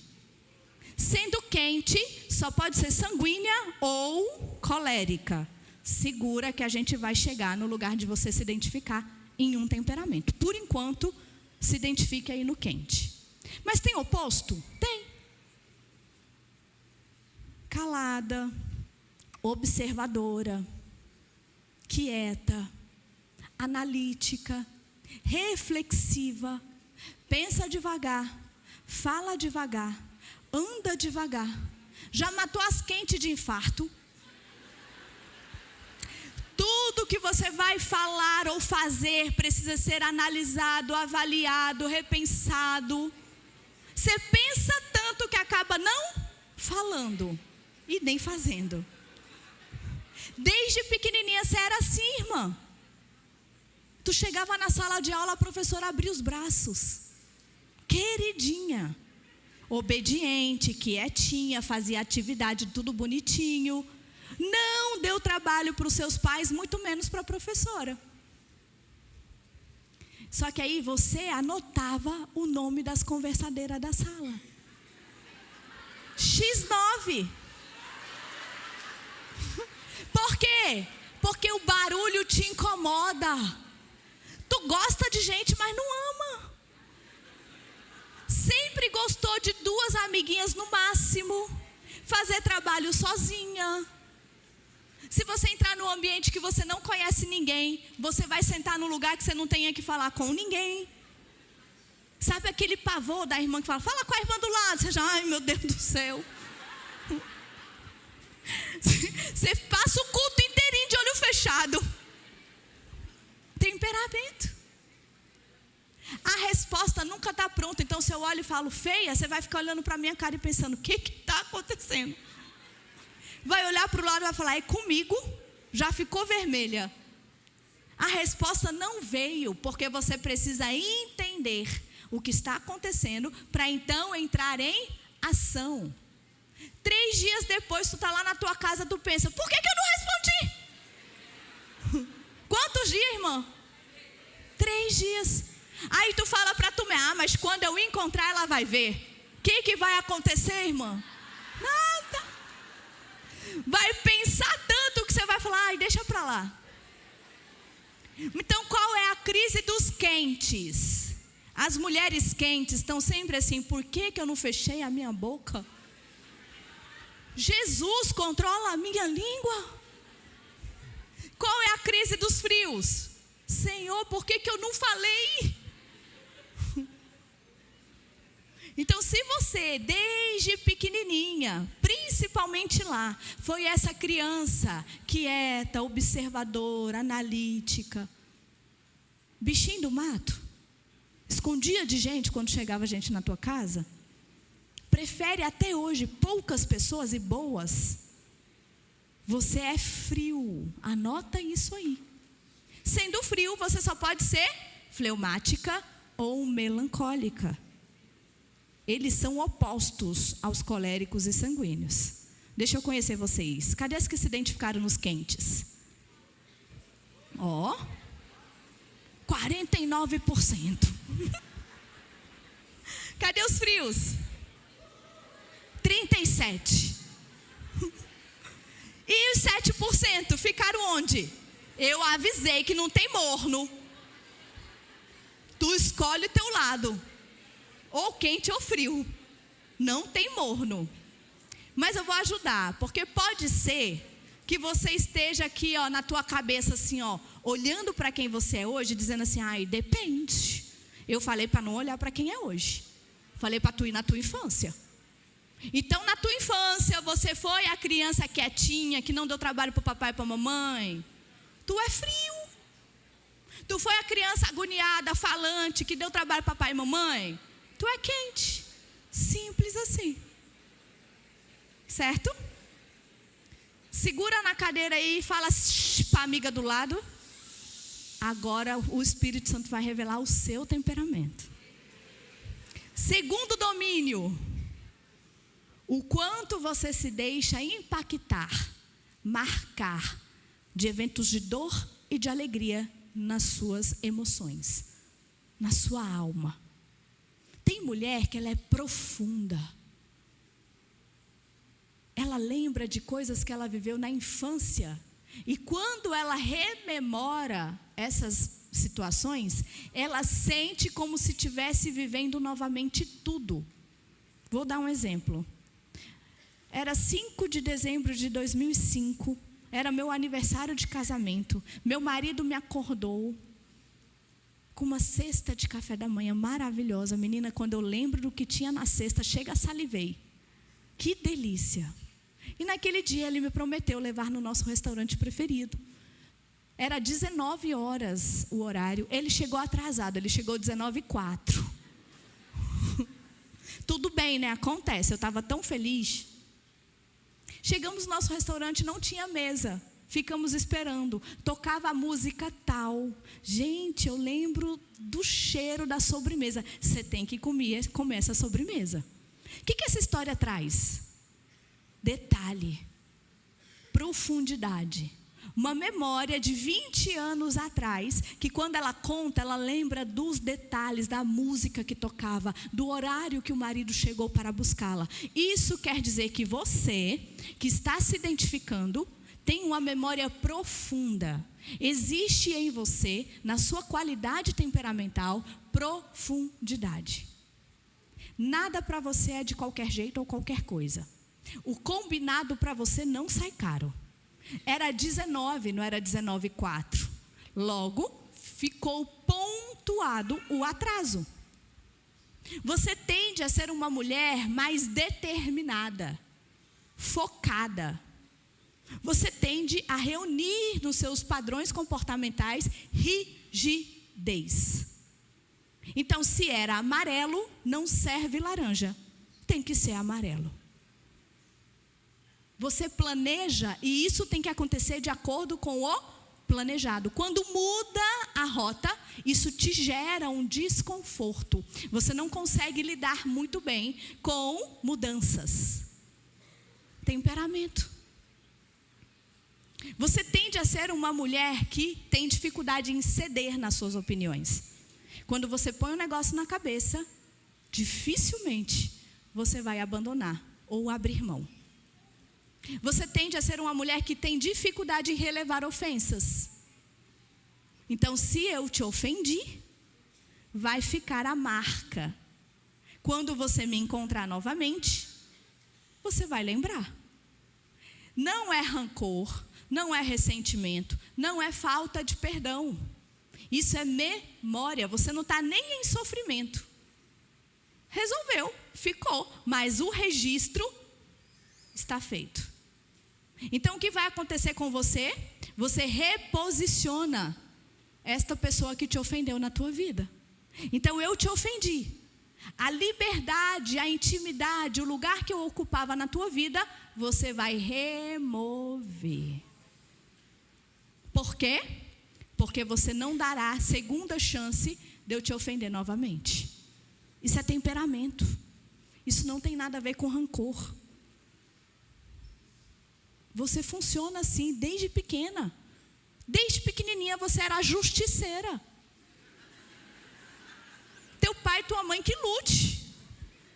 Sendo quente, só pode ser sanguínea ou colérica. Segura que a gente vai chegar no lugar de você se identificar em um temperamento. Por enquanto, se identifique aí no quente. Mas tem oposto? Tem. Calada, observadora, quieta, analítica, reflexiva, pensa devagar, fala devagar, anda devagar. Já matou as quentes de infarto? tudo que você vai falar ou fazer precisa ser analisado, avaliado, repensado. Você pensa tanto que acaba não falando e nem fazendo. Desde pequenininha você era assim, irmã. Tu chegava na sala de aula, a professora abria os braços. Queridinha. Obediente, quietinha, fazia atividade tudo bonitinho. Não deu trabalho para os seus pais, muito menos para a professora. Só que aí você anotava o nome das conversadeiras da sala. X9. Por quê? Porque o barulho te incomoda. Tu gosta de gente, mas não ama. Sempre gostou de 2 amiguinhas no máximo. Fazer trabalho sozinha. Se você entrar num ambiente que você não conhece ninguém, você vai sentar num lugar que você não tenha que falar com ninguém. Sabe aquele pavor da irmã que fala com a irmã do lado. Você já, ai meu Deus do céu. Você passa o culto inteirinho de olho fechado. Temperamento. A resposta nunca está pronta. Então se eu olho e falo feia, você vai ficar olhando para a minha cara e pensando, o que está acontecendo? Vai olhar para o lado e vai falar, é comigo? Já ficou vermelha. A resposta não veio, porque você precisa entender o que está acontecendo para então entrar em ação. 3 dias depois, tu está lá na tua casa, tu pensa, por que eu não respondi? Quantos dias, irmã? 3 dias. Aí tu fala para tu, mas quando eu encontrar, ela vai ver. O que vai acontecer, irmã? Nada. Vai pensar tanto que você vai falar, ai, deixa para lá. Então, qual é a crise dos quentes? As mulheres quentes estão sempre assim, por que eu não fechei a minha boca? Jesus controla a minha língua. Qual é a crise dos frios? Senhor, por que eu não falei? Então, se você, desde pequenininha, principalmente lá, foi essa criança quieta, observadora, analítica, bichinho do mato, escondia de gente quando chegava gente na tua casa, prefere até hoje poucas pessoas e boas, você é frio, anota isso aí. Sendo frio, você só pode ser fleumática ou melancólica. Eles são opostos aos coléricos e sanguíneos. Deixa eu conhecer vocês. Cadê as que se identificaram nos quentes? 49%. Cadê os frios? 37%. E os 7% ficaram onde? Eu avisei que não tem morno. Tu escolhe o teu lado. Ou quente ou frio. Não tem morno. Mas eu vou ajudar. Porque pode ser que você esteja aqui na tua cabeça assim, olhando para quem você é hoje, dizendo assim, ai, depende. Eu falei para não olhar para quem é hoje. Falei para tu ir na tua infância. Então, na tua infância, você foi a criança quietinha, que não deu trabalho para o papai e para a mamãe. Tu é frio. Tu foi a criança agoniada, falante, que deu trabalho para papai e mamãe. Tu é quente. Simples assim. Certo? Segura na cadeira aí e fala para a amiga do lado. Agora o Espírito Santo vai revelar o seu temperamento. Segundo domínio. O quanto você se deixa impactar, marcar de eventos de dor e de alegria nas suas emoções, na sua alma. Tem mulher que ela é profunda. Ela lembra de coisas que ela viveu na infância. E quando ela rememora essas situações, ela sente como se estivesse vivendo novamente tudo. Vou dar um exemplo. Era 5 de dezembro de 2005. Era meu aniversário de casamento. Meu marido me acordou com uma cesta de café da manhã maravilhosa. Menina, quando eu lembro do que tinha na cesta, chega a salivei. Que delícia. E naquele dia ele me prometeu levar no nosso restaurante preferido. Era 19 horas o horário. Ele chegou atrasado, ele chegou 19h04. Tudo bem, né? Acontece, eu estava tão feliz. Chegamos no nosso restaurante, não tinha mesa. Ficamos esperando. Tocava a música tal. Gente, eu lembro do cheiro da sobremesa. Você tem que comer essa sobremesa. O que essa história traz? Detalhe. Profundidade. Uma memória de 20 anos atrás, que quando ela conta, ela lembra dos detalhes da música que tocava, do horário que o marido chegou para buscá-la. Isso quer dizer que você, que está se identificando, tem uma memória profunda. Existe em você, na sua qualidade temperamental, profundidade. Nada para você é de qualquer jeito ou qualquer coisa. O combinado para você não sai caro. Era 19, não era 19h04. Logo, ficou pontuado o atraso. Você tende a ser uma mulher mais determinada, focada. Você tende a reunir nos seus padrões comportamentais rigidez. Então, se era amarelo, não serve laranja. Tem que ser amarelo. Você planeja e isso tem que acontecer de acordo com o planejado. Quando muda a rota, isso te gera um desconforto. Você não consegue lidar muito bem com mudanças. Temperamento. Você tende a ser uma mulher que tem dificuldade em ceder nas suas opiniões. Quando você põe um negócio na cabeça, dificilmente você vai abandonar ou abrir mão. Você tende a ser uma mulher que tem dificuldade em relevar ofensas. Então, se eu te ofendi, vai ficar a marca. Quando você me encontrar novamente, você vai lembrar. Não é rancor, não é ressentimento, não é falta de perdão. Isso é memória, você não está nem em sofrimento. Resolveu, ficou, mas o registro está feito. Então, o que vai acontecer com você? Você reposiciona esta pessoa que te ofendeu na tua vida. Então, eu te ofendi. A liberdade, a intimidade, o lugar que eu ocupava na tua vida, você vai remover. Por quê? Porque você não dará segunda chance de eu te ofender novamente. Isso é temperamento. Isso não tem nada a ver com rancor. Você funciona assim desde pequena. Desde pequenininha você era justiceira. Teu pai e tua mãe que lute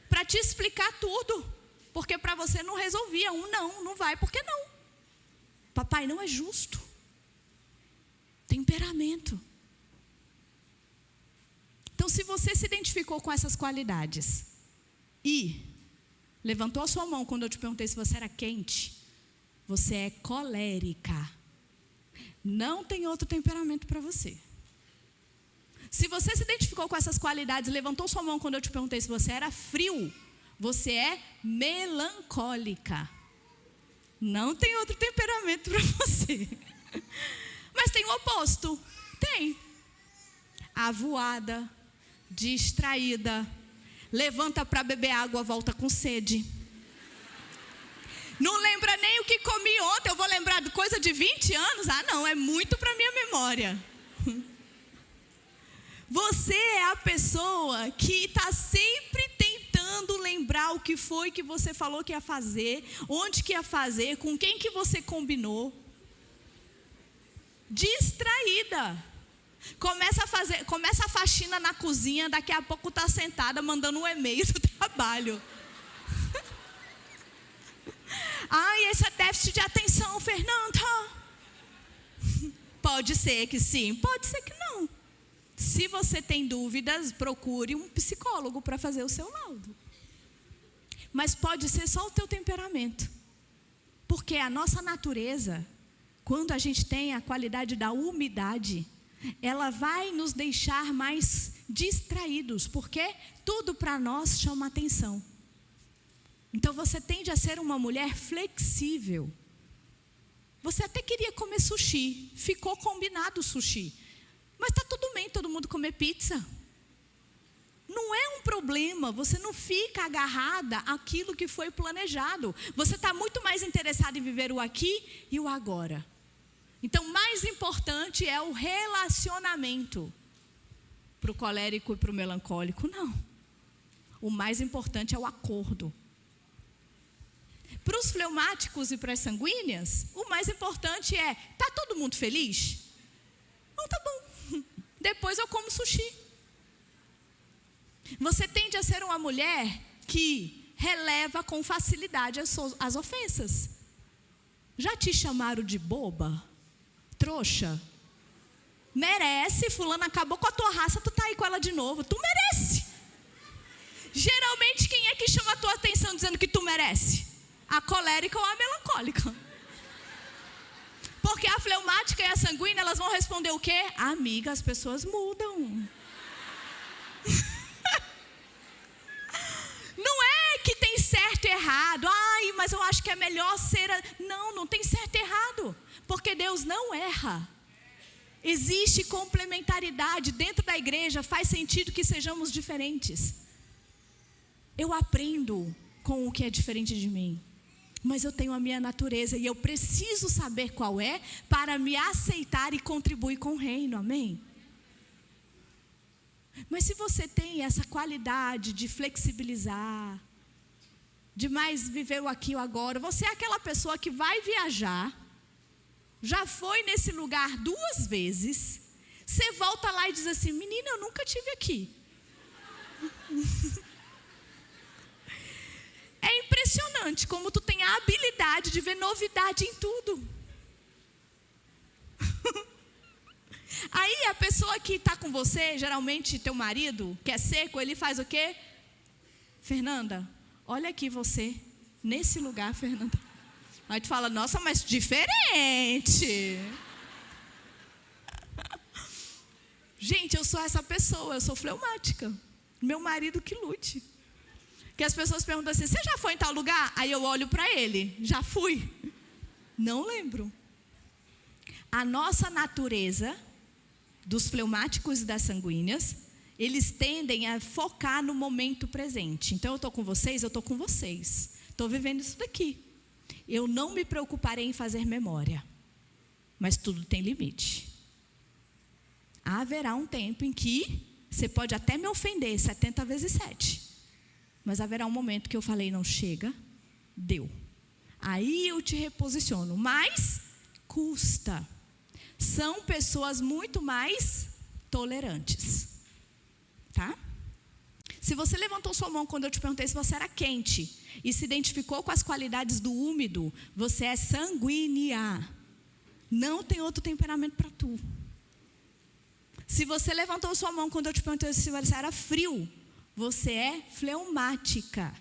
para te explicar tudo. Porque para você não resolvia. Não vai, por que não? Papai não é justo. Temperamento. Então, se você se identificou com essas qualidades e levantou a sua mão quando eu te perguntei se você era quente, você é colérica. Não tem outro temperamento para você. Se você se identificou com essas qualidades, levantou sua mão quando eu te perguntei se você era frio, você é melancólica. Não tem outro temperamento para você. Mas tem o oposto. Tem. Avoada, distraída, levanta para beber água, volta com sede. Não lembra nem o que comi ontem, eu vou lembrar de coisa de 20 anos? Ah, não, é muito para minha memória. Você é a pessoa que está sempre tentando lembrar o que foi que você falou que ia fazer, onde que ia fazer, com quem que você combinou. Distraída. Começa a faxina na cozinha, daqui a pouco está sentada mandando um e-mail do trabalho. Ai, esse é déficit de atenção, Fernanda. Pode ser que sim, pode ser que não. Se você tem dúvidas, procure um psicólogo para fazer o seu laudo. Mas pode ser só o teu temperamento. Porque a nossa natureza, quando a gente tem a qualidade da umidade, ela vai nos deixar mais distraídos, porque tudo para nós chama atenção. Então você tende a ser uma mulher flexível. Você até queria comer sushi, ficou combinado o sushi. Mas está tudo bem todo mundo comer pizza. Não é um problema, você não fica agarrada àquilo que foi planejado. Você está muito mais interessado em viver o aqui e o agora. Então, mais importante é o relacionamento. Para o colérico e para o melancólico, não. O mais importante é o acordo. Para os fleumáticos e para as sanguíneas, o mais importante é, está todo mundo feliz? Não, tá bom. Depois eu como sushi. Você tende a ser uma mulher que releva com facilidade as ofensas. Já te chamaram de boba? Trouxa? Merece, fulano acabou com a tua raça, tu tá aí com ela de novo. Tu merece. Geralmente, quem é que chama a tua atenção dizendo que tu merece? A colérica ou a melancólica. Porque a fleumática e a sanguínea, elas vão responder o quê? Amiga, as pessoas mudam. Não é que tem certo e errado. Ai, mas eu acho que é melhor ser... Não, não tem certo e errado. Porque Deus não erra. Existe complementaridade. Dentro da igreja faz sentido que sejamos diferentes. Eu aprendo com o que é diferente de mim. Mas eu tenho a minha natureza e eu preciso saber qual é para me aceitar e contribuir com o reino, amém? Mas se você tem essa qualidade de flexibilizar, de mais viver o aqui e o agora, você é aquela pessoa que vai viajar, já foi nesse lugar 2 vezes, você volta lá e diz assim, menina, eu nunca estive aqui. É impressionante como tu tem a habilidade de ver novidade em tudo. Aí a pessoa que está com você, geralmente teu marido, que é seco, ele faz o quê? Fernanda, olha aqui você, nesse lugar, Fernanda. Aí tu fala, nossa, mas diferente. Gente, eu sou essa pessoa, eu sou fleumática. Meu marido que lute. Que as pessoas perguntam assim, você já foi em tal lugar? Aí eu olho para ele, já fui? Não lembro. A nossa natureza, dos fleumáticos e das sanguíneas, eles tendem a focar no momento presente. Então eu estou com vocês, eu estou com vocês. Estou vivendo isso daqui. Eu não me preocuparei em fazer memória. Mas tudo tem limite. Haverá um tempo em que você pode até me ofender 70 vezes 7. Mas haverá um momento que eu falei, não chega, deu. Aí eu te reposiciono, mas custa. São pessoas muito mais tolerantes. Tá? Se você levantou sua mão quando eu te perguntei se você era quente e se identificou com as qualidades do úmido, você é sanguínea. Não tem outro temperamento para tu. Se você levantou sua mão quando eu te perguntei se você era frio, você é fleumática.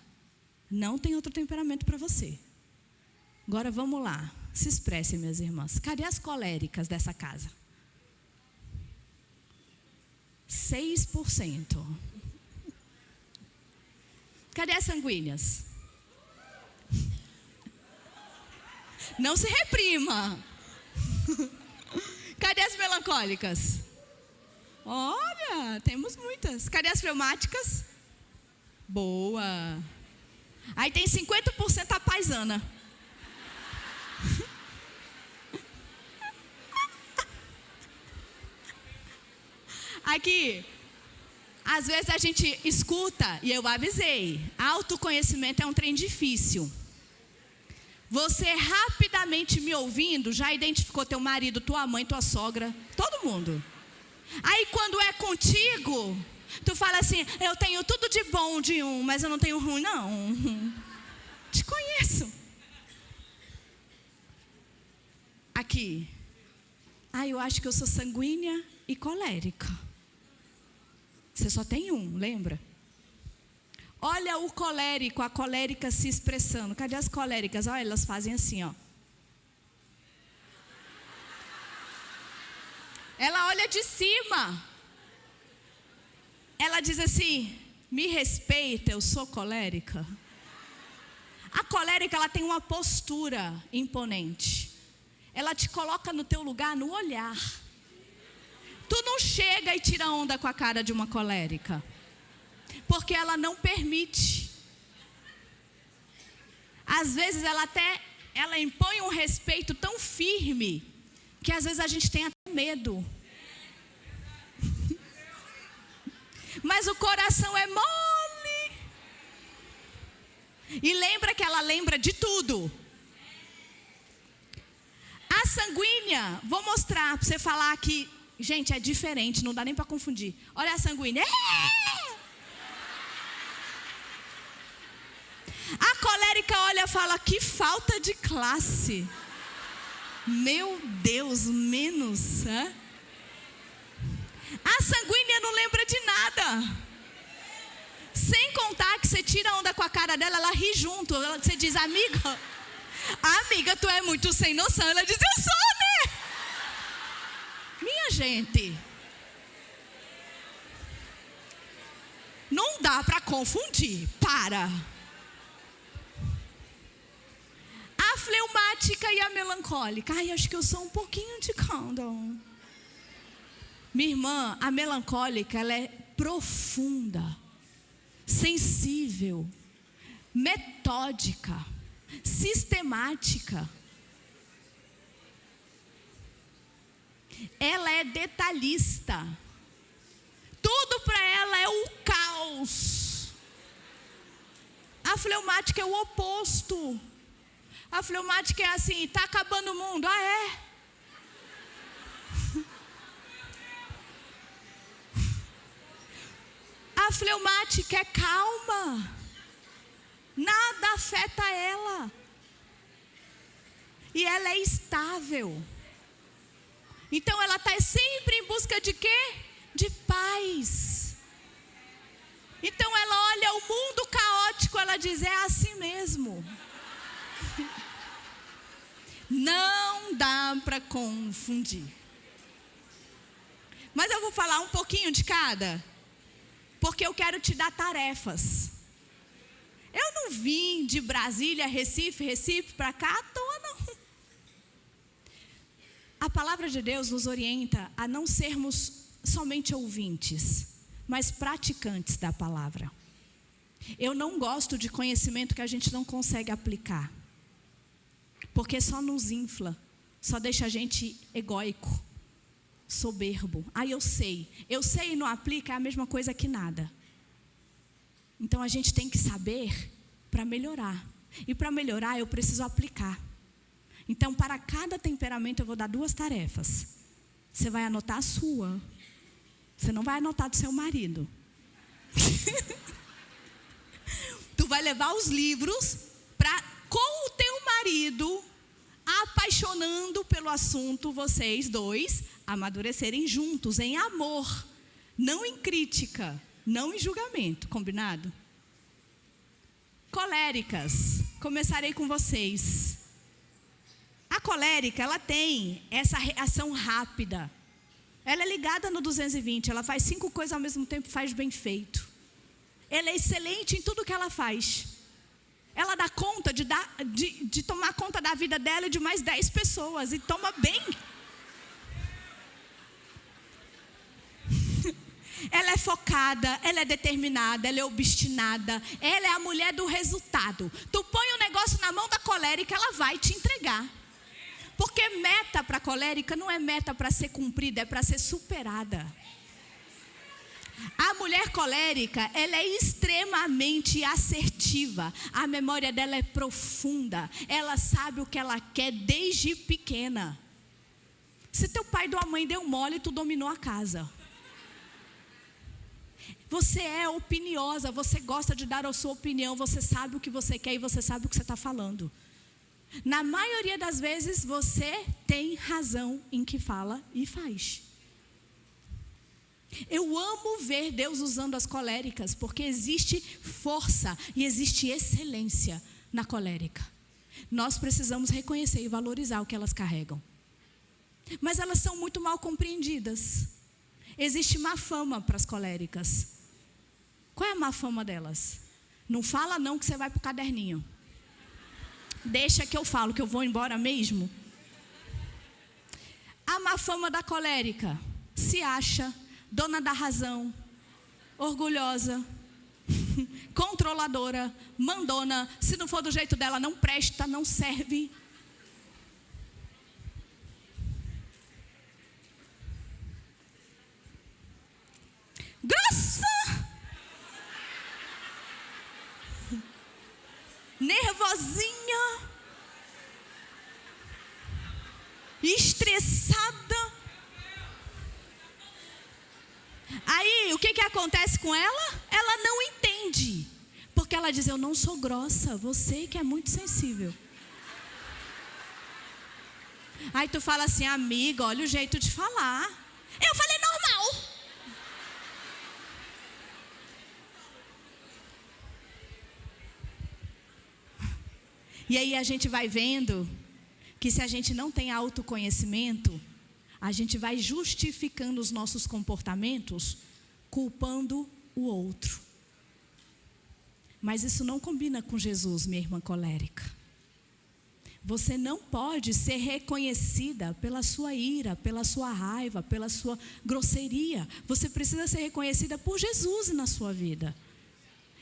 Não tem outro temperamento para você. Agora vamos lá. Se expressem, minhas irmãs. Cadê as coléricas dessa casa? 6%. Cadê as sanguíneas? Não se reprima. Cadê as melancólicas? Olha, temos muitas. Cadê as fleumáticas? Boa. Aí tem 50% a paisana. Aqui, às vezes a gente escuta, e eu avisei, autoconhecimento é um trem difícil. Você rapidamente me ouvindo, já identificou teu marido, tua mãe, tua sogra, todo mundo. Aí quando é contigo, tu fala assim, eu tenho tudo de bom de um, mas eu não tenho ruim não. Te conheço. Aqui. Eu acho que eu sou sanguínea e colérica. Você só tem um, lembra? Olha o colérico, a colérica se expressando. Cadê as coléricas? Olha, elas fazem assim, ó. Ela olha de cima. Ela diz assim, me respeita, eu sou colérica. A colérica, ela tem uma postura imponente. ela te coloca no teu lugar no olhar. Tu não chega e tira onda com a cara de uma colérica, porque ela não permite. Às vezes ela impõe um respeito tão firme que às vezes a gente tem até medo. Mas o coração é mole. E lembra que ela lembra de tudo. A sanguínea, vou mostrar para você falar que, gente, é diferente, não dá nem para confundir. Olha a sanguínea. A colérica olha e fala, que falta de classe. Meu Deus, menos. A sanguínea não lembra de nada. Sem contar que você tira onda com a cara dela, ela ri junto. Você diz, amiga, tu é muito sem noção. Ela diz, eu sou, né? Minha gente, não dá para confundir. Para. A fleumática e a melancólica. Ai, acho que eu sou um pouquinho de cada um. Minha irmã, a melancólica, ela é profunda, sensível, metódica, sistemática. Ela é detalhista. Tudo para ela é o caos. A fleumática é o oposto. A fleumática é assim, está acabando o mundo. Ah, é? A fleumática é calma. Nada afeta ela. E ela é estável. Então ela está sempre em busca de quê? De paz. Então ela olha o mundo caótico, ela diz, é assim mesmo. Não dá para confundir. Mas eu vou falar um pouquinho de cada, porque eu quero te dar tarefas. Eu não vim de Brasília, Recife para cá à toa, não. A palavra de Deus nos orienta a não sermos somente ouvintes, mas praticantes da palavra. Eu não gosto de conhecimento que a gente não consegue aplicar, porque só nos infla, só deixa a gente egóico, soberbo. Eu sei e não aplica, é a mesma coisa que nada. Então a gente tem que saber para melhorar, e para melhorar eu preciso aplicar. Então para cada temperamento eu vou dar 2 tarefas. Você vai anotar a sua, você não vai anotar do seu marido. Tu vai levar os livros para, com o teu marido, apaixonando pelo assunto, vocês 2 amadurecerem juntos, em amor, não em crítica, não em julgamento, combinado? Coléricas, começarei com vocês. A colérica, ela tem essa reação rápida. Ela é ligada no 220, ela faz 5 coisas ao mesmo tempo, faz bem feito. Ela é excelente em tudo que ela faz. Ela dá conta de tomar conta da vida dela e de mais 10 pessoas, e toma bem. Ela é focada, ela é determinada, ela é obstinada, ela é a mulher do resultado. Tu põe um negócio na mão da colérica, ela vai te entregar. Porque meta para colérica não é meta para ser cumprida, é para ser superada. A mulher colérica, ela é extremamente assertiva. A memória dela é profunda. Ela sabe o que ela quer desde pequena. Se teu pai ou tua mãe deu mole, tu dominou a casa. Você é opiniosa, você gosta de dar a sua opinião, você sabe o que você quer e você sabe o que você está falando. Na maioria das vezes, você tem razão em que fala e faz. Eu amo ver Deus usando as coléricas, porque existe força e existe excelência na colérica. Nós precisamos reconhecer e valorizar o que elas carregam. Mas elas são muito mal compreendidas. Existe má fama para as coléricas. Qual é a má fama delas? Não fala não que você vai para o caderninho. Deixa que eu falo que eu vou embora mesmo. A má fama da colérica. Se acha dona da razão, orgulhosa, controladora, mandona. Se não for do jeito dela, não presta, não serve. Grossa, nervosinha, estressada. Aí, o que acontece com ela? Ela não entende. Porque ela diz, eu não sou grossa, você que é muito sensível. Aí tu fala assim, amiga, olha o jeito de falar. Eu falei normal. E aí a gente vai vendo que se a gente não tem autoconhecimento, a gente vai justificando os nossos comportamentos, culpando o outro. Mas isso não combina com Jesus, minha irmã colérica. Você não pode ser reconhecida pela sua ira, pela sua raiva, pela sua grosseria. Você precisa ser reconhecida por Jesus na sua vida.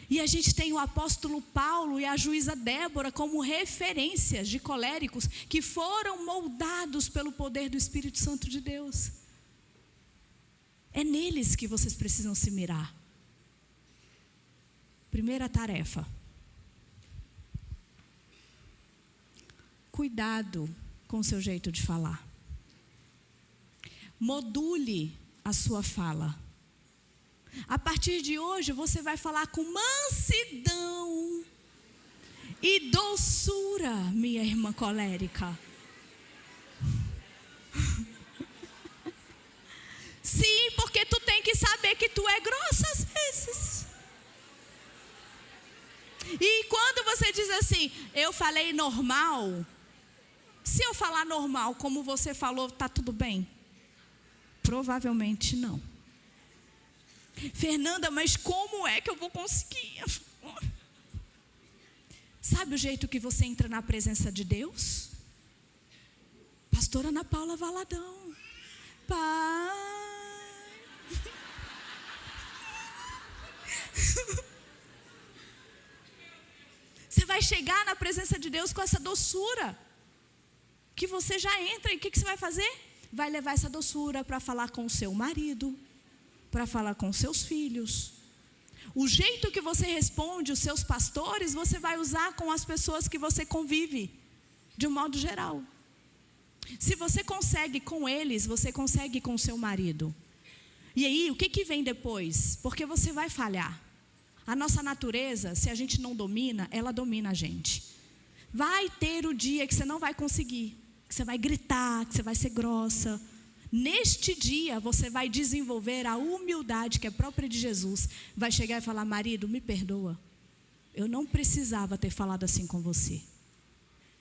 E a gente tem o apóstolo Paulo e a juíza Débora como referências de coléricos que foram moldados pelo poder do Espírito Santo de Deus. É neles que vocês precisam se mirar. Primeira tarefa. Cuidado com o seu jeito de falar. Module a sua fala. A partir de hoje, você vai falar com mansidão e doçura, minha irmã colérica. Sim, porque tu tem que saber que tu é grossa às vezes. E quando você diz assim, eu falei normal, se eu falar normal como você falou, tá tudo bem? Provavelmente não. Fernanda, mas como é que eu vou conseguir? Sabe o jeito que você entra na presença de Deus? Pastora Ana Paula Valadão. Pai. Você vai chegar na presença de Deus com essa doçura. Que você já entra e o que você vai fazer? Vai levar essa doçura para falar com o seu marido, para falar com seus filhos. O jeito que você responde os seus pastores, você vai usar com as pessoas que você convive, de um modo geral. Se você consegue com eles, você consegue com o seu marido. E aí, o que vem depois? Porque você vai falhar. A nossa natureza, se a gente não domina, ela domina a gente. Vai ter o dia que você não vai conseguir, que você vai gritar, que você vai ser grossa. Neste dia, você vai desenvolver a humildade que é própria de Jesus. Vai chegar e falar, marido, me perdoa. Eu não precisava ter falado assim com você.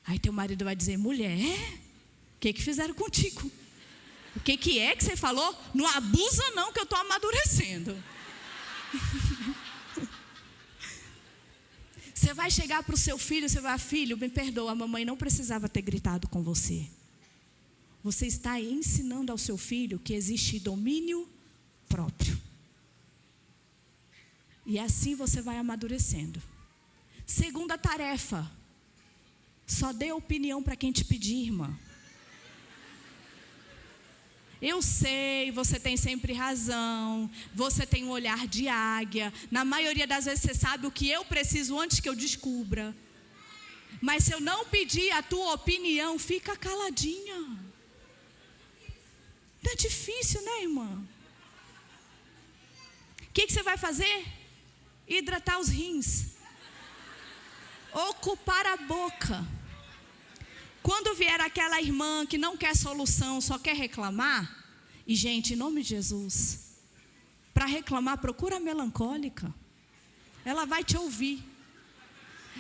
Aí teu marido vai dizer, mulher, o que fizeram contigo? O que é que você falou? Não abusa não, que eu estou amadurecendo. Você vai chegar para o seu filho, você vai, filho, me perdoa, a mamãe não precisava ter gritado com você. Você está ensinando ao seu filho que existe domínio próprio. E assim você vai amadurecendo. Segunda tarefa. Só dê opinião para quem te pedir, irmã. Eu sei, você tem sempre razão. Você tem um olhar de águia. Na maioria das vezes você sabe o que eu preciso antes que eu descubra. Mas se eu não pedir a tua opinião, fica caladinha. Não é difícil, né, irmã? O que você vai fazer? Hidratar os rins. Ocupar a boca. Quando vier aquela irmã que não quer solução, só quer reclamar, e gente, em nome de Jesus, para reclamar, procura a melancólica. Ela vai te ouvir.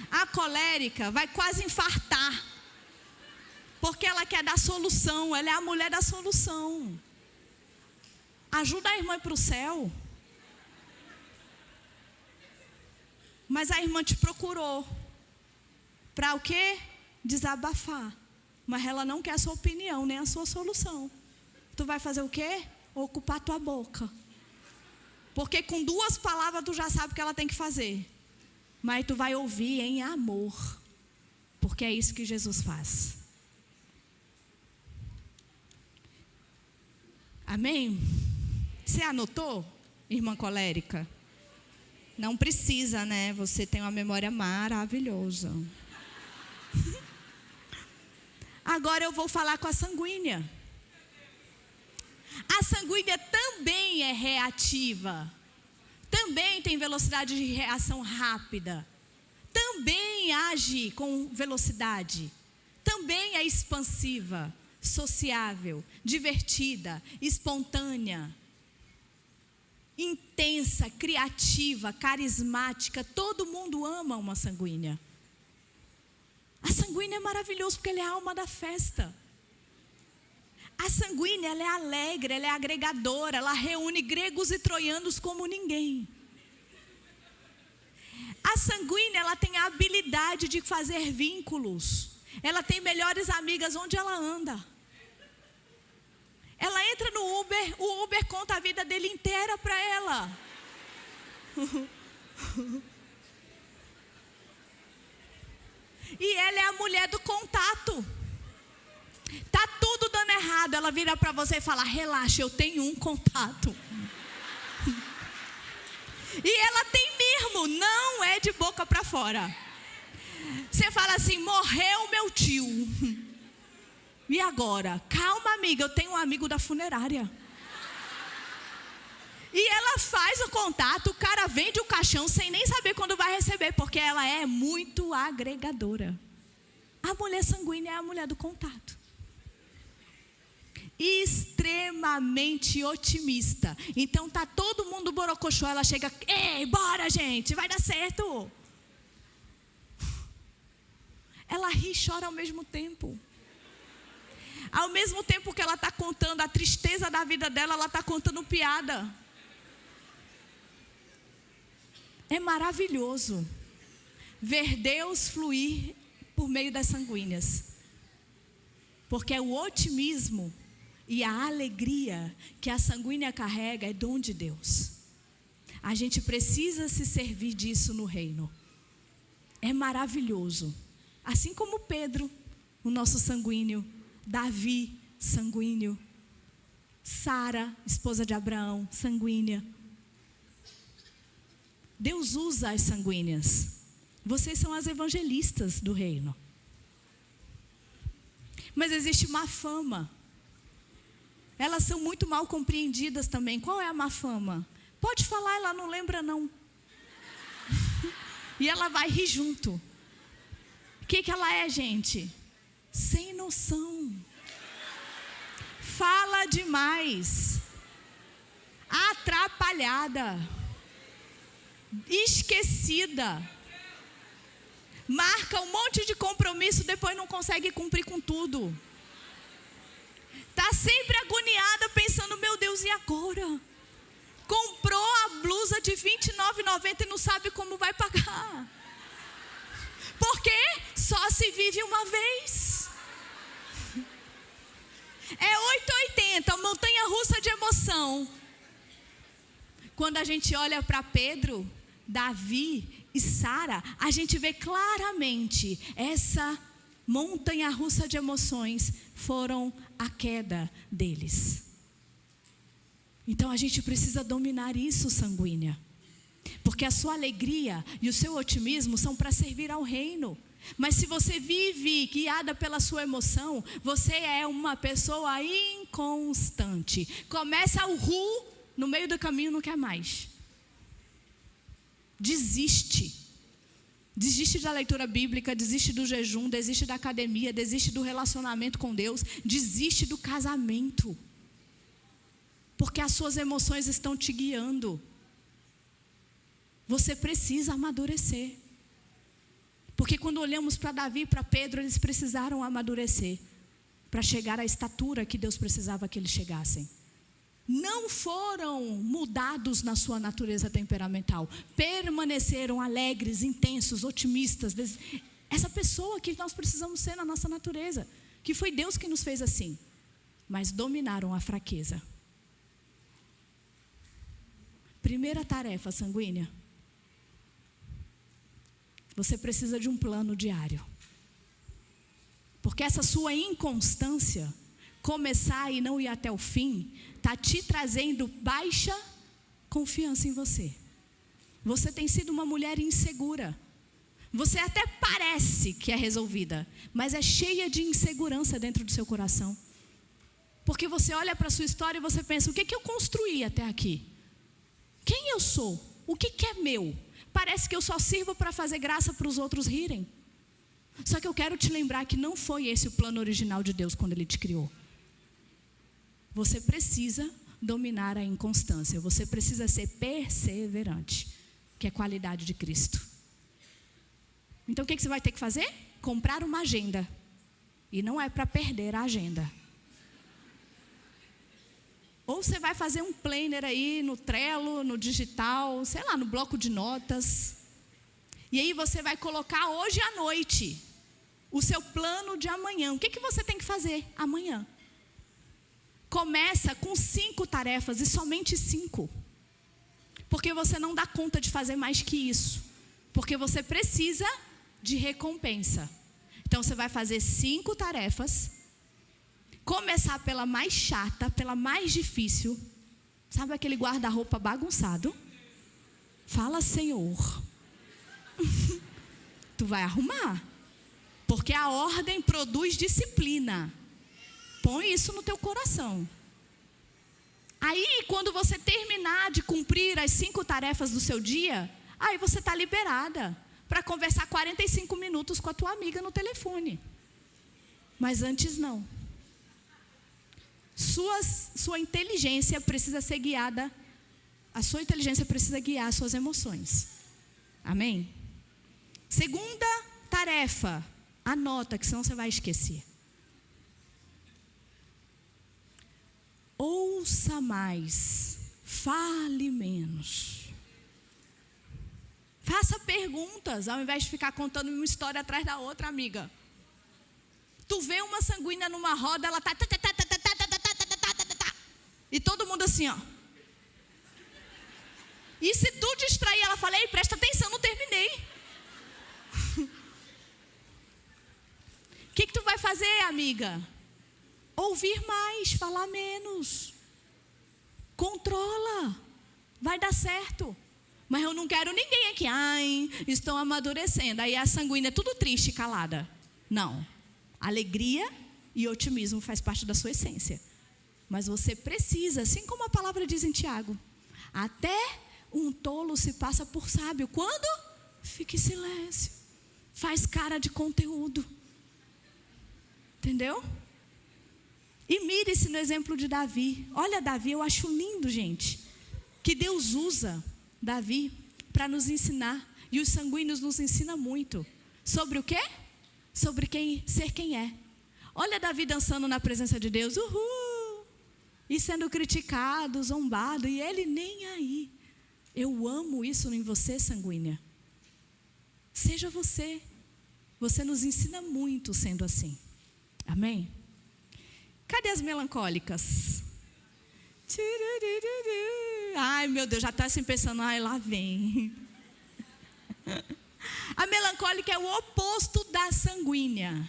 A colérica vai quase infartar. Porque ela quer dar solução, ela é a mulher da solução. Ajuda a irmã a ir para o céu. Mas a irmã te procurou. Para o quê? Desabafar. Mas ela não quer a sua opinião, nem a sua solução. tu vai fazer o quê? Ocupar tua boca. Porque com 2 palavras tu já sabe o que ela tem que fazer. Mas tu vai ouvir em amor. Porque é isso que Jesus faz. Amém? Você anotou, irmã colérica? Não precisa, né? Você tem uma memória maravilhosa. Agora eu vou falar com a sanguínea. A sanguínea também é reativa. Também tem velocidade de reação rápida. Também age com velocidade. Também é expansiva, sociável, divertida, espontânea, intensa, criativa, carismática. Todo mundo ama uma sanguínea. A sanguínea é maravilhosa porque ela é a alma da festa. A sanguínea, ela é alegre, ela é agregadora, ela reúne gregos e troianos como ninguém. A sanguínea, ela tem a habilidade de fazer vínculos. Ela tem melhores amigas onde ela anda. Ela entra no Uber, o Uber conta a vida dele inteira para ela. E ela é a mulher do contato. Tá tudo dando errado, ela vira para você e fala: relaxa, eu tenho um contato. E ela tem mesmo, não é de boca para fora. Você fala assim: morreu meu tio. E agora? Calma, amiga, eu tenho um amigo da funerária. E ela faz o contato, o cara vende o caixão sem nem saber quando vai receber, porque ela é muito agregadora. A mulher sanguínea é a mulher do contato. Extremamente otimista. Então tá todo mundo borocochô, ela chega: ei, bora gente, vai dar certo. Ela ri e chora ao mesmo tempo. Ao mesmo tempo que ela está contando a tristeza da vida dela, ela está contando piada. É maravilhoso ver Deus fluir por meio das sanguíneas. Porque o otimismo e a alegria que a sanguínea carrega é dom de Deus. A gente precisa se servir disso no reino. É maravilhoso. Assim como Pedro, o nosso sanguíneo, Davi, sanguíneo, Sara, esposa de Abraão, sanguínea. Deus usa as sanguíneas. Vocês são as evangelistas do reino. Mas existe má fama. Elas são muito mal compreendidas também. Qual é a má fama? Pode falar, ela não lembra não. E ela vai rir junto. O que ela é, gente? Sem noção. Fala demais. Atrapalhada. Esquecida. Marca um monte de compromisso, depois não consegue cumprir com tudo. Está sempre agoniada pensando: meu Deus, e agora? Comprou a blusa de R$ 29,90 e não sabe como vai pagar. Por quê? Só se vive uma vez. É 880, montanha-russa de emoção. Quando a gente olha para Pedro, Davi e Sara, a gente vê claramente essa montanha-russa de emoções foram a queda deles. Então a gente precisa dominar isso, sanguínea. Porque a sua alegria e o seu otimismo são para servir ao reino. Mas se você vive guiada pela sua emoção, você é uma pessoa inconstante. Começa o no meio do caminho não quer mais. Desiste. Desiste da leitura bíblica, desiste do jejum, desiste da academia, desiste do relacionamento com Deus, desiste do casamento. Porque as suas emoções estão te guiando. Você precisa amadurecer. Porque quando olhamos para Davi e para Pedro, eles precisaram amadurecer para chegar à estatura que Deus precisava que eles chegassem. Não foram mudados na sua natureza temperamental. Permaneceram alegres, intensos, otimistas. Essa pessoa que nós precisamos ser na nossa natureza. Que foi Deus que nos fez assim. mas dominaram a fraqueza. Primeira tarefa, sanguínea. Você precisa de um plano diário. Porque essa sua inconstância, começar e não ir até o fim, está te trazendo baixa confiança em você. Você tem sido uma mulher insegura. Você até parece que é resolvida, mas é cheia de insegurança dentro do seu coração. Porque você olha para a sua história e você pensa, o que eu construí até aqui? Quem eu sou? O que é meu? Parece que eu só sirvo para fazer graça para os outros rirem. Só que eu quero te lembrar que não foi esse o plano original de Deus quando Ele te criou. Você precisa dominar a inconstância. Você precisa ser perseverante, que é qualidade de Cristo. Então o que você vai ter que fazer? Comprar uma agenda. E não é para perder a agenda. Ou você vai fazer um planner aí no Trello, no digital, sei lá, no bloco de notas. E aí você vai colocar hoje à noite o seu plano de amanhã. O que você tem que fazer amanhã? Começa com 5 tarefas e somente 5. Porque você não dá conta de fazer mais que isso. Porque você precisa de recompensa. Então você vai fazer 5 tarefas. Começar pela mais chata, pela mais difícil. Sabe aquele guarda-roupa bagunçado? Fala, Senhor. Tu vai arrumar. Porque a ordem produz disciplina. Põe isso no teu coração. Aí, quando você terminar de cumprir as 5 tarefas do seu dia, aí você está liberada para conversar 45 minutos com a tua amiga no telefone. Mas antes não. Sua inteligência precisa ser guiada. A sua inteligência precisa guiar as suas emoções. Amém? Segunda tarefa. Anota, que senão você vai esquecer. Ouça mais, fale menos. Faça perguntas, ao invés de ficar contando uma história atrás da outra, amiga. Tu vê uma sanguínea numa roda, ela tá e todo mundo assim, ó. E se tu distrair, ela fala, ei, presta atenção, não terminei. O que tu vai fazer, amiga? Ouvir mais, falar menos. Controla. Vai dar certo. Mas eu não quero ninguém aqui. Ai, estão amadurecendo. Aí a sanguínea é tudo triste e calada. Não. Alegria e otimismo faz parte da sua essência. Mas você precisa, assim como a palavra diz em Tiago, até um tolo se passa por sábio. Quando? Fica em silêncio. Faz cara de conteúdo. Entendeu? E mire-se no exemplo de Davi. Olha Davi, eu acho lindo, gente. Que Deus usa Davi para nos ensinar. E os sanguíneos nos ensinam muito. Sobre o quê? Sobre ser quem é. Olha Davi dançando na presença de Deus. Uhul! E sendo criticado, zombado. E ele nem aí. Eu amo isso em você, sanguínea. Seja você. Você nos ensina muito sendo assim. Amém? Cadê as melancólicas? Ai, meu Deus, já está assim pensando, ai, lá vem. A melancólica é o oposto da sanguínea.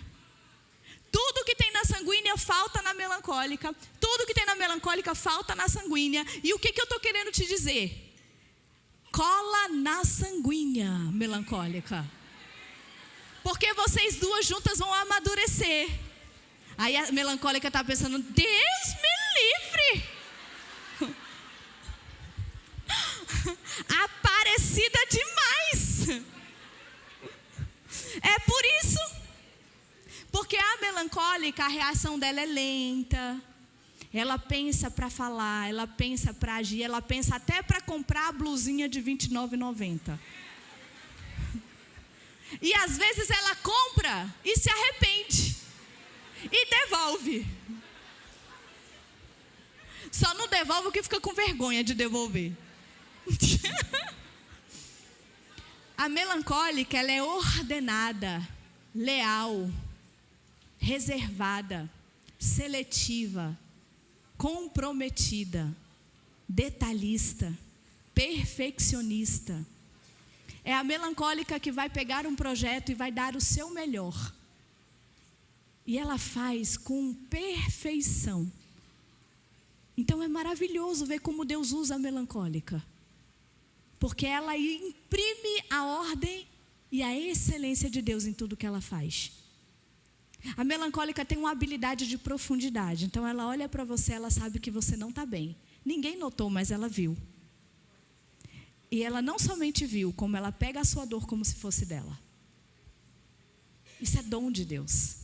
Tudo que tem na sanguínea falta na melancólica. Tudo que tem na melancólica falta na sanguínea. E o que eu estou querendo te dizer? Cola na sanguínea, melancólica. Porque vocês duas juntas vão amadurecer. Aí a melancólica está pensando, Deus me livre. Aparecida demais. É por isso. Porque a melancólica, a reação dela é lenta. Ela pensa para falar, ela pensa para agir, ela pensa até para comprar a blusinha de R$29,90. E às vezes ela compra e se arrepende. E devolve. Só não devolve o que fica com vergonha de devolver. A melancólica, ela é ordenada, leal, reservada, seletiva, comprometida, detalhista, perfeccionista. É a melancólica que vai pegar um projeto e vai dar o seu melhor. E ela faz com perfeição. Então é maravilhoso ver como Deus usa a melancólica. Porque ela imprime a ordem e a excelência de Deus em tudo que ela faz. A melancólica tem uma habilidade de profundidade. Então ela olha para você, ela sabe que você não está bem. Ninguém notou, mas ela viu. E ela não somente viu, como ela pega a sua dor como se fosse dela. Isso é dom de Deus.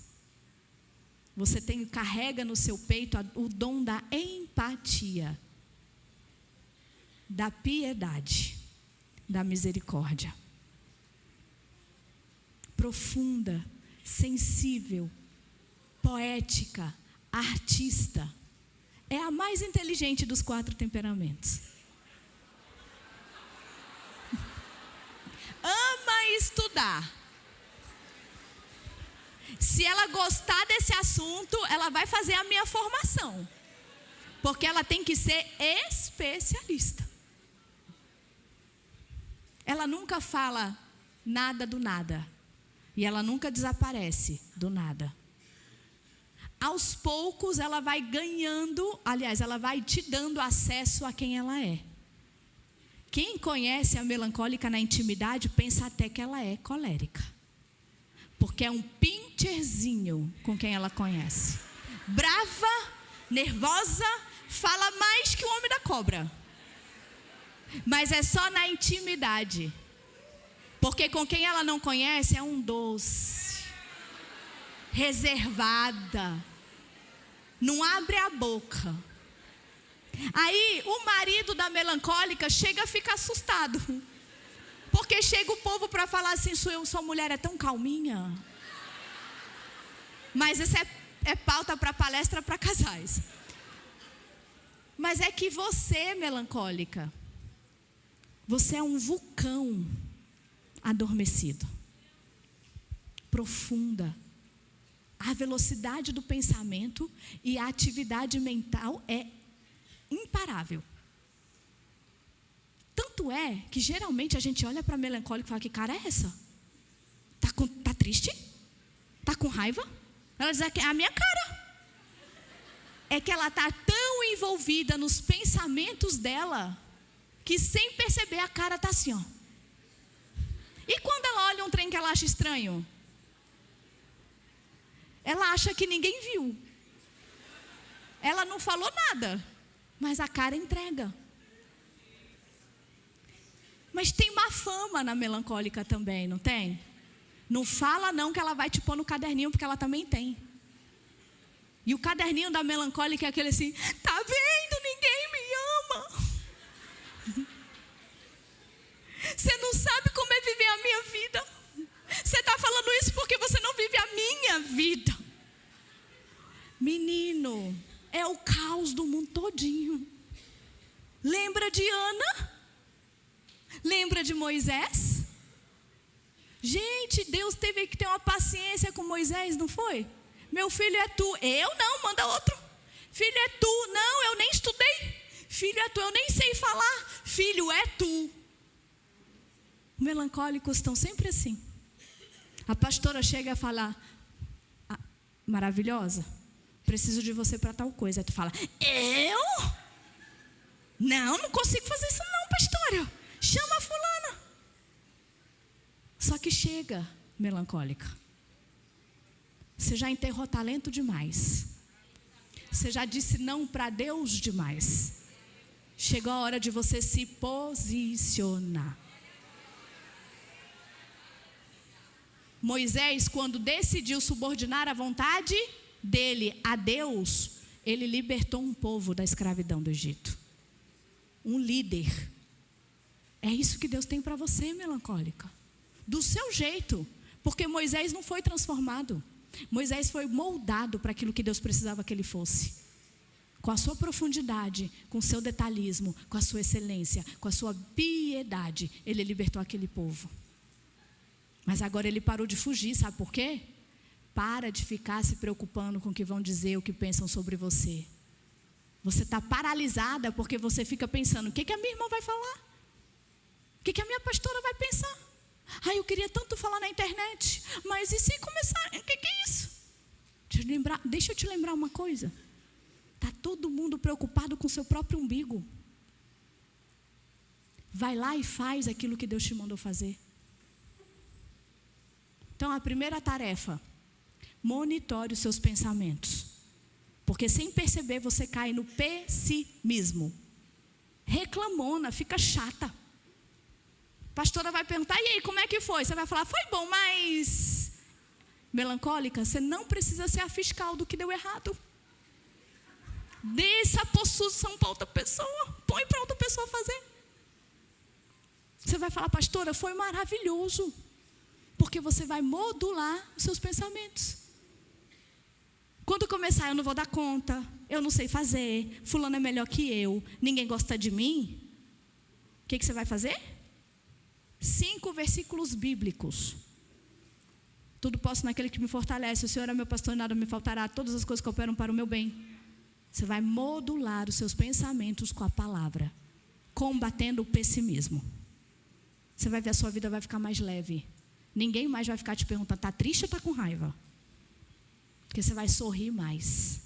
Você carrega no seu peito o dom da empatia, da piedade, da misericórdia. Profunda, sensível, poética, artista. É a mais inteligente dos 4 temperamentos. Ama estudar. Se ela gostar desse assunto, ela vai fazer a minha formação. Porque ela tem que ser especialista. Ela nunca fala nada do nada. E ela nunca desaparece do nada. Aos poucos ela vai ganhando, aliás, ela vai te dando acesso a quem ela é. Quem conhece a melancólica na intimidade pensa até que ela é colérica. Porque é um pincherzinho com quem ela conhece. Brava, nervosa, fala mais que o homem da cobra. Mas é só na intimidade. Porque com quem ela não conhece é um doce. Reservada. Não abre a boca. Aí o marido da melancólica chega a ficar assustado. Porque chega o povo para falar assim, sua mulher é tão calminha. Mas isso é pauta para palestra para casais. Mas é que você, melancólica, você é um vulcão adormecido. Profunda. A velocidade do pensamento e a atividade mental é imparável. Tanto é que geralmente a gente olha para a melancólica e fala, que cara é essa? Tá triste? Tá com raiva? Ela diz, é a minha cara. É que ela está tão envolvida nos pensamentos dela, que sem perceber a cara está assim, ó. E quando ela olha um trem que ela acha estranho? Ela acha que ninguém viu. Ela não falou nada, mas a cara entrega. Mas tem má fama na melancólica também, não tem? Não fala não que ela vai te pôr no caderninho, porque ela também tem. E o caderninho da melancólica é aquele assim, tá vendo? Ninguém me ama. Você não sabe como é viver a minha vida. Você está falando isso porque você não vive a minha vida. Menino, é o caos do mundo todinho. Lembra de Ana? Lembra de Moisés? Gente, Deus teve que ter uma paciência com Moisés, não foi? Meu filho é tu. Eu não, manda outro. Filho é tu. Não, eu nem estudei. Filho é tu, eu nem sei falar. Filho é tu. Melancólicos estão sempre assim. A pastora chega a falar, maravilhosa, preciso de você para tal coisa. Aí tu fala, eu? Não consigo fazer isso não, pastora. Chama a fulana. Só que chega, melancólica. Você já enterrou talento demais. Você já disse não para Deus demais. Chegou a hora de você se posicionar. Moisés, quando decidiu subordinar a vontade dele a Deus, ele libertou um povo da escravidão do Egito. Um líder. É isso que Deus tem para você, melancólica. Do seu jeito. Porque Moisés não foi transformado. Moisés foi moldado para aquilo que Deus precisava que ele fosse. Com a sua profundidade, com o seu detalhismo, com a sua excelência, com a sua piedade, ele libertou aquele povo. Mas agora ele parou de fugir, sabe por quê? Para de ficar se preocupando com o que vão dizer, o que pensam sobre você. Você está paralisada porque você fica pensando, o que a minha irmã vai falar? O que a minha pastora vai pensar? Eu queria tanto falar na internet, mas e se começar? O que é isso? Deixa eu te lembrar uma coisa. Está todo mundo preocupado com o seu próprio umbigo. Vai lá e faz aquilo que Deus te mandou fazer. Então, a primeira tarefa, monitore os seus pensamentos. Porque sem perceber você cai no pessimismo. Reclamona, fica chata. A pastora vai perguntar, e aí, como é que foi? Você vai falar, foi bom, mas... Melancólica, você não precisa ser a fiscal do que deu errado. Dê essa posição para outra pessoa. Põe para outra pessoa fazer. Você vai falar, pastora, foi maravilhoso. Porque você vai modular os seus pensamentos. Quando começar, eu não vou dar conta, eu não sei fazer, fulano é melhor que eu, ninguém gosta de mim. O que você vai fazer? 5 versículos bíblicos. Tudo posso naquele que me fortalece, o Senhor é meu pastor e nada me faltará, todas as coisas cooperam para o meu bem. Você vai modular os seus pensamentos com a palavra, combatendo o pessimismo. Você vai ver, a sua vida vai ficar mais leve. Ninguém mais vai ficar te perguntando, está triste ou está com raiva? Porque você vai sorrir mais.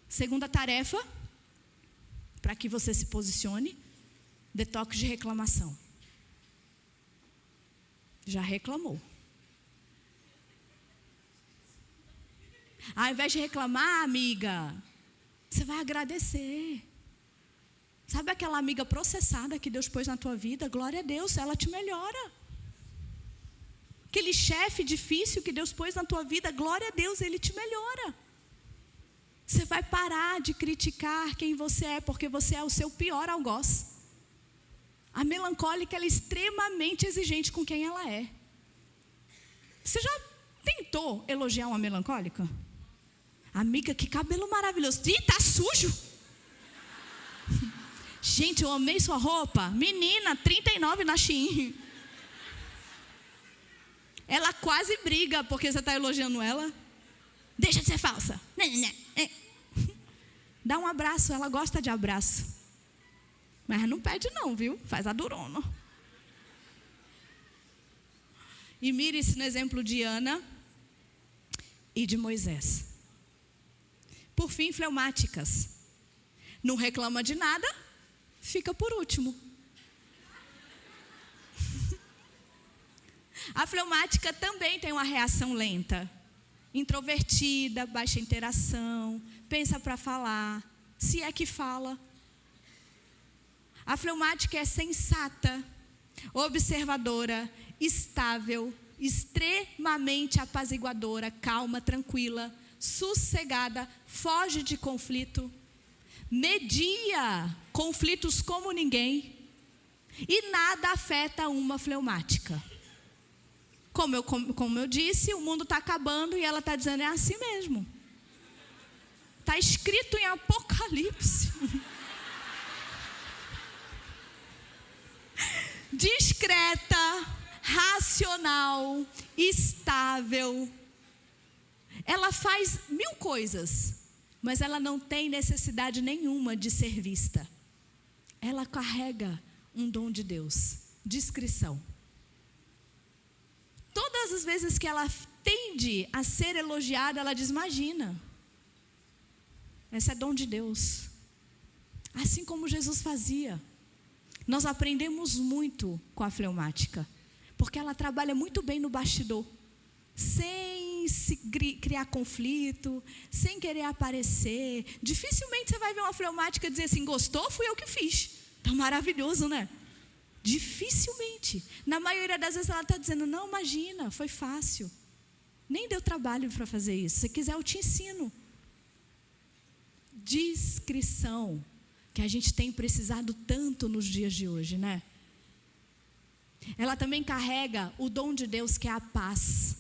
Segunda tarefa, para que você se posicione, detox de reclamação. Já reclamou. Ao invés de reclamar, amiga, você vai agradecer. Sabe aquela amiga processada que Deus pôs na tua vida? Glória a Deus, ela te melhora. Aquele chefe difícil que Deus pôs na tua vida, glória a Deus, ele te melhora. Você vai parar de criticar quem você é, porque você é o seu pior algoz. A melancólica, ela é extremamente exigente com quem ela é. Você já tentou elogiar uma melancólica? Amiga, que cabelo maravilhoso. Ih, tá sujo. Gente, eu amei sua roupa. Menina, 39 na Shein. Ela quase briga porque você está elogiando ela. Deixa de ser falsa. Dá um abraço, ela gosta de abraço. Mas não pede não, viu? Faz a durona. E mire-se no exemplo de Ana e de Moisés. Por fim, fleumáticas. Não reclama de nada, fica por último. A fleumática também tem uma reação lenta. Introvertida, baixa interação, pensa para falar, se é que fala. A fleumática é sensata, observadora, estável, extremamente apaziguadora, calma, tranquila, sossegada, foge de conflito, media conflitos como ninguém e nada afeta uma fleumática. Como eu disse, o mundo está acabando e ela está dizendo, é assim mesmo. Está escrito em Apocalipse. Discreta, racional, estável. Ela faz 1000 coisas, mas ela não tem necessidade nenhuma de ser vista. Ela carrega um dom de Deus, discrição. Todas as vezes que ela tende a ser elogiada, ela diz, imagina. Esse é dom de Deus. Assim como Jesus fazia. Nós aprendemos muito com a fleumática. Porque ela trabalha muito bem no bastidor. Sem se criar conflito, sem querer aparecer. Dificilmente você vai ver uma fleumática dizer assim, gostou? Fui eu que fiz. Tá maravilhoso, né? Dificilmente. Na maioria das vezes ela está dizendo, não, imagina, foi fácil. Nem deu trabalho para fazer isso. Se quiser eu te ensino. Discrição, que a gente tem precisado tanto nos dias de hoje, né? Ela também carrega o dom de Deus, que é a paz.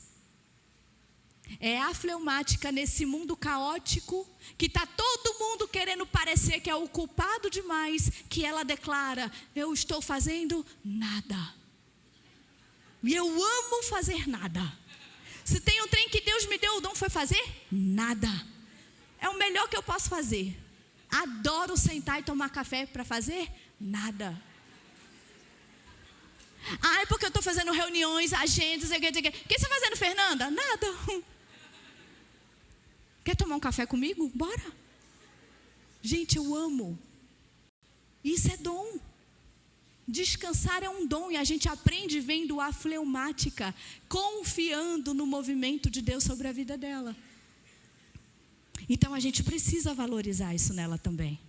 É a fleumática nesse mundo caótico, que está todo mundo querendo parecer que é o culpado demais, que ela declara, eu estou fazendo nada. E eu amo fazer nada. Se tem um trem que Deus me deu, o dom foi fazer nada. É o melhor que eu posso fazer. Adoro sentar e tomar café para fazer nada. Ah, é porque eu estou fazendo reuniões, agendas, o que você está fazendo, Fernanda? Nada. Quer tomar um café comigo? Bora. Gente, eu amo. Isso é dom. Descansar é um dom e a gente aprende vendo a fleumática, confiando no movimento de Deus sobre a vida dela. Então a gente precisa valorizar isso nela também.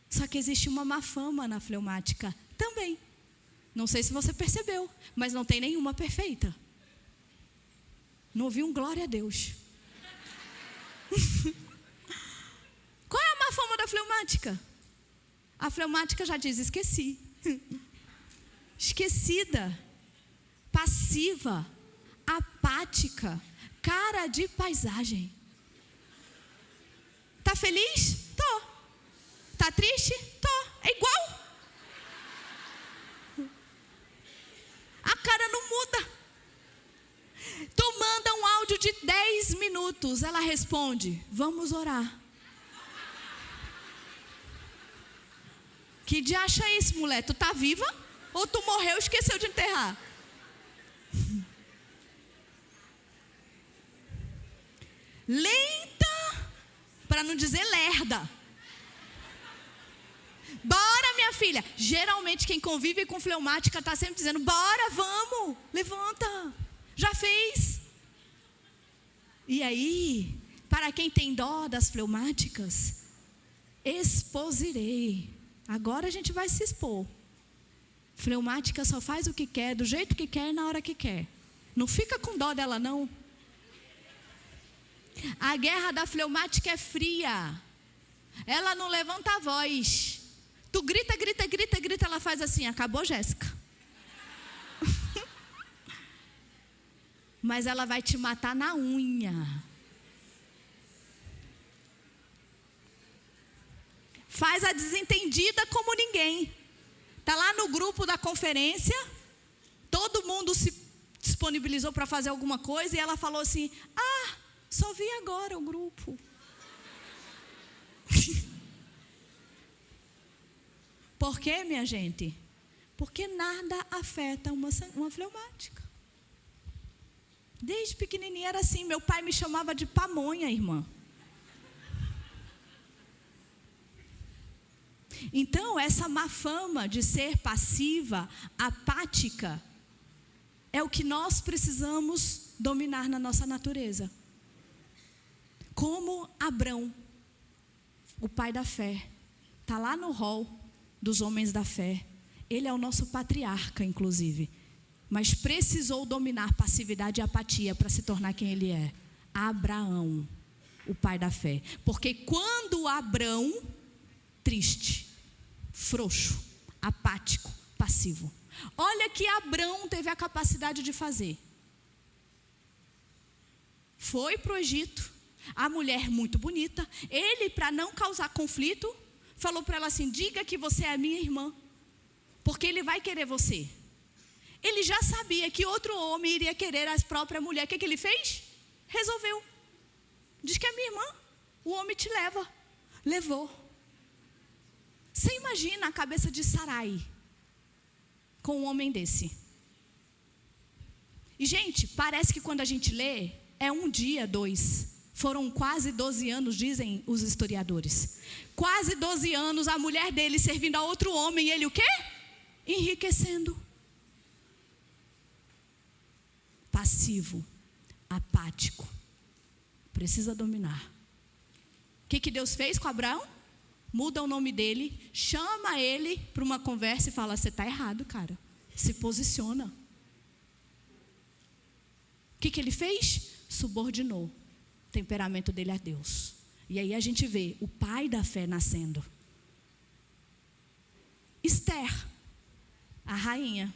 Só que existe uma má fama na fleumática também. Não sei se você percebeu, mas não tem nenhuma perfeita. Não ouvi um glória a Deus. Qual é a má fama da fleumática? A fleumática já diz, esqueci. Esquecida, passiva, apática, cara de paisagem. Tá feliz? Tô. Tá triste? Tô. É igual. A cara não muda. Tu manda um áudio de 10 minutos, ela responde, vamos orar. Que diacho é isso, mulher? Tu tá viva? Ou tu morreu e esqueceu de enterrar? Lenta, para não dizer lerda. Bora, minha filha. Geralmente quem convive com fleumática está sempre dizendo, bora, vamos, levanta. Já fez. E aí, para quem tem dó das fleumáticas, exposirei. Agora a gente vai se expor. Fleumática só faz o que quer, do jeito que quer, na hora que quer. Não fica com dó dela, não. A guerra da fleumática é fria. Ela não levanta a voz. Tu grita, grita, grita, grita, ela faz assim, acabou, Jéssica. Mas ela vai te matar na unha. Faz a desentendida como ninguém. Está lá no grupo da conferência, todo mundo se disponibilizou para fazer alguma coisa e ela falou assim, só vi agora o grupo. Por quê, minha gente? Porque nada afeta uma fleumática. Desde pequenininha era assim, meu pai me chamava de pamonha, irmã. Então, essa má fama de ser passiva, apática, é o que nós precisamos dominar na nossa natureza. Como Abrão, o pai da fé, está lá no hall dos homens da fé. Ele é o nosso patriarca, inclusive. Mas precisou dominar passividade e apatia para se tornar quem ele é. Abraão, o pai da fé. Porque quando Abrão, triste, frouxo, apático, passivo. Olha que Abrão teve a capacidade de fazer. Foi para o Egito, a mulher muito bonita. Ele, para não causar conflito, falou para ela assim, diga que você é a minha irmã, porque ele vai querer você. Ele já sabia que outro homem iria querer a própria mulher. O que ele fez? Resolveu. Diz que é minha irmã, o homem te leva. Levou. Você imagina a cabeça de Sarai com um homem desse. E, gente, parece que quando a gente lê, é um dia, 2. Foram quase 12 anos, dizem os historiadores. Quase 12 anos a mulher dele servindo a outro homem. E ele o quê? Enriquecendo. Passivo, apático. Precisa dominar. O que Deus fez com Abraão? Muda o nome dele, chama ele para uma conversa e fala, você está errado, cara. Se posiciona. O que ele fez? Subordinou o temperamento dele a Deus. E aí a gente vê o pai da fé nascendo. Esther, a rainha.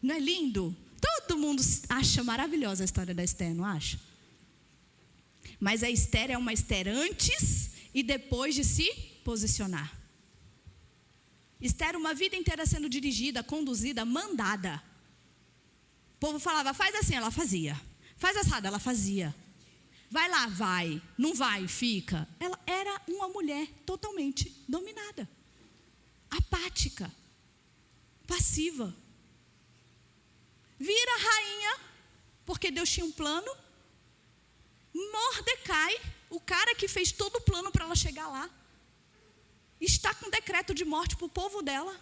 Não é lindo? Todo mundo acha maravilhosa a história da Esther, não acha? Mas a Esther é uma Esther antes e depois de se posicionar. Esther, uma vida inteira sendo dirigida, conduzida, mandada. O povo falava, faz assim, ela fazia. Faz assado, ela fazia. Vai lá, vai. Não vai, fica. Ela era uma mulher totalmente dominada. Apática. Passiva. Vira rainha, porque Deus tinha um plano. Mordecai, o cara que fez todo o plano para ela chegar lá, está com decreto de morte para o povo dela.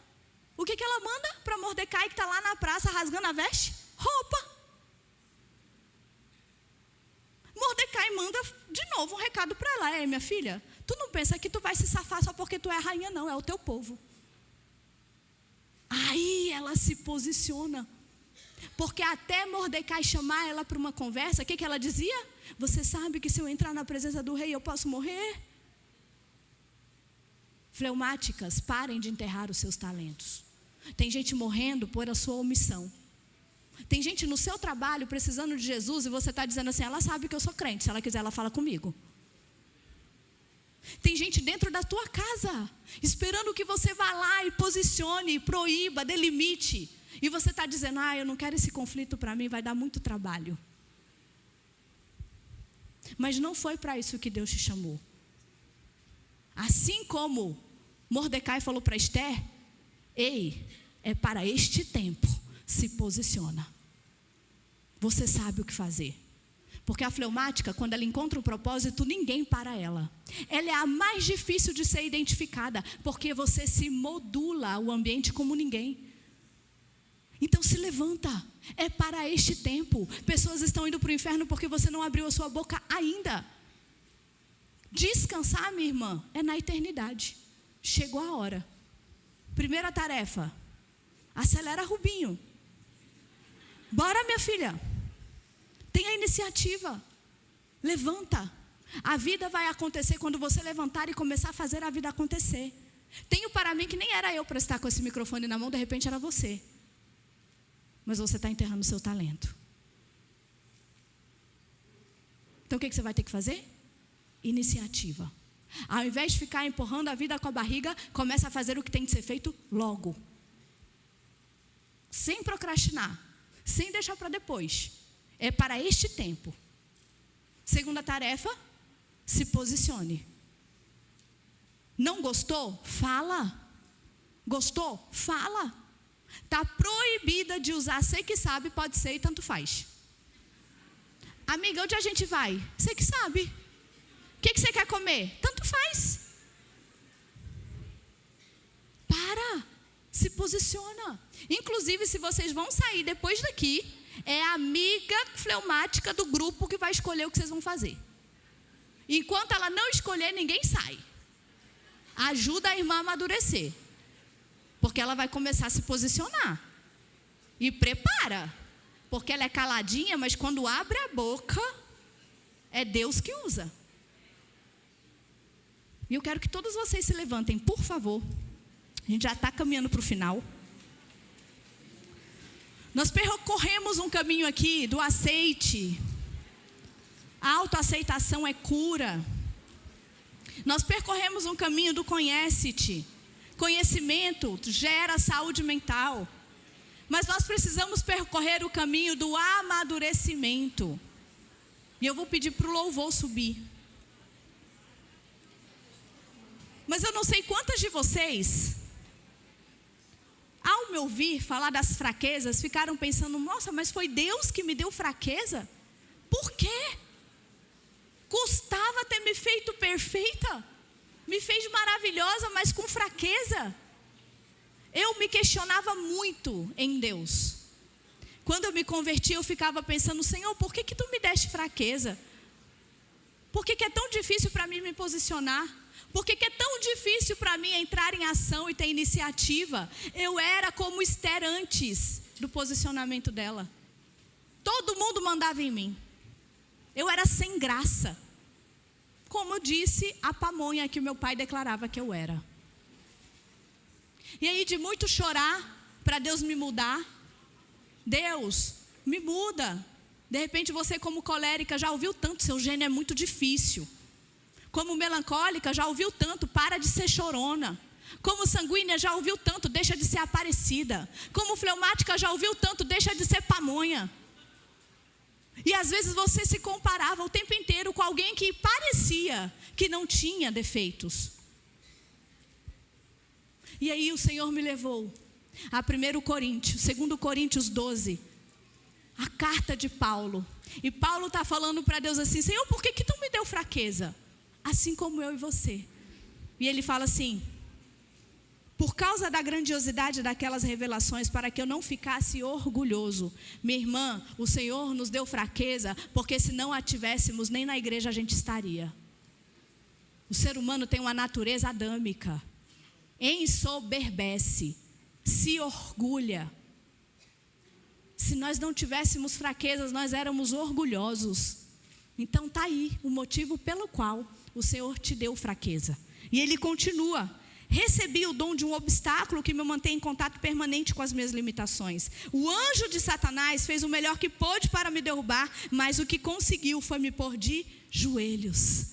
O que ela manda para Mordecai, que está lá na praça rasgando a veste? Roupa. Mordecai manda de novo um recado para ela. Ei, minha filha, tu não pensa que tu vai se safar só porque tu é rainha, não, é o teu povo. Aí ela se posiciona. Porque até Mordecai chamar ela para uma conversa, o que ela dizia? Você sabe que se eu entrar na presença do rei eu posso morrer? Fleumáticas, parem de enterrar os seus talentos. Tem gente morrendo por a sua omissão. Tem gente no seu trabalho precisando de Jesus e você está dizendo assim, ela sabe que eu sou crente, se ela quiser ela fala comigo. Tem gente dentro da tua casa, esperando que você vá lá e posicione, proíba, delimite. E você está dizendo, eu não quero esse conflito para mim, vai dar muito trabalho. Mas não foi para isso que Deus te chamou. Assim como Mordecai falou para Esther, ei, é para este tempo, se posiciona. Você sabe o que fazer. Porque a fleumática, quando ela encontra um propósito, ninguém para ela. Ela é a mais difícil de ser identificada, porque você se modula o ambiente como ninguém. Então se levanta, é para este tempo. Pessoas estão indo para o inferno porque você não abriu a sua boca ainda. Descansar, minha irmã, é na eternidade. Chegou a hora. Primeira tarefa, acelera Rubinho. Bora, minha filha. Tenha iniciativa. Levanta. A vida vai acontecer quando você levantar e começar a fazer a vida acontecer. Tenho para mim que nem era eu para estar com esse microfone na mão, de repente era você. Mas você está enterrando o seu talento. Então o que você vai ter que fazer? Iniciativa. Ao invés de ficar empurrando a vida com a barriga, começa a fazer o que tem de ser feito logo. Sem procrastinar. Sem deixar para depois. É para este tempo. Segunda tarefa, se posicione. Não gostou? Fala. Gostou? Fala. Está proibida de usar sei que sabe, pode ser e tanto faz. Amiga, onde a gente vai? Sei que sabe. O que você quer comer? Tanto faz. Para. Se posiciona. Inclusive, se vocês vão sair depois daqui, é a amiga fleumática do grupo que vai escolher o que vocês vão fazer. Enquanto ela não escolher, ninguém sai. Ajuda a irmã a amadurecer. Porque ela vai começar a se posicionar. E prepara. Porque ela é caladinha, mas quando abre a boca, é Deus que usa. E eu quero que todos vocês se levantem, por favor. A gente já está caminhando para o final. Nós percorremos um caminho aqui do aceite. A autoaceitação é cura. Nós percorremos um caminho do conhece-te. Conhecimento gera saúde mental. Mas nós precisamos percorrer o caminho do amadurecimento. E eu vou pedir para o louvor subir. Mas eu não sei quantas de vocês, ao me ouvir falar das fraquezas, ficaram pensando, nossa, mas foi Deus que me deu fraqueza? Por quê? Custava ter me feito perfeita? Me fez maravilhosa, mas com fraqueza. Eu me questionava muito em Deus. Quando eu me converti, eu ficava pensando, Senhor, por que tu me deste fraqueza? Por que é tão difícil para mim me posicionar? Por que é tão difícil para mim entrar em ação e ter iniciativa? Eu era como Esther antes do posicionamento dela. Todo mundo mandava em mim. Eu era sem graça. Como eu disse, a pamonha que o meu pai declarava que eu era. E aí, de muito chorar para Deus me mudar, Deus, me muda. De repente, você como colérica já ouviu tanto, seu gênio é muito difícil. Como melancólica, já ouviu tanto, para de ser chorona. Como sanguínea, já ouviu tanto, deixa de ser aparecida. Como fleumática, já ouviu tanto, deixa de ser pamonha. E às vezes você se comparava o tempo inteiro com alguém que parecia que não tinha defeitos. E aí o Senhor me levou a 1 Coríntios, 2 Coríntios 12, a carta de Paulo. E Paulo está falando para Deus assim: Senhor, por que tu me deu fraqueza? Assim como eu e você. E ele fala assim: por causa da grandiosidade daquelas revelações, para que eu não ficasse orgulhoso. Minha irmã, o Senhor nos deu fraqueza, porque se não a tivéssemos, nem na igreja a gente estaria. O ser humano tem uma natureza adâmica, ensoberbece, se orgulha. Se nós não tivéssemos fraquezas, nós éramos orgulhosos. Então está aí o motivo pelo qual o Senhor te deu fraqueza. E ele continua: recebi o dom de um obstáculo que me mantém em contato permanente com as minhas limitações. O anjo de Satanás fez o melhor que pôde para me derrubar, mas o que conseguiu foi me pôr de joelhos.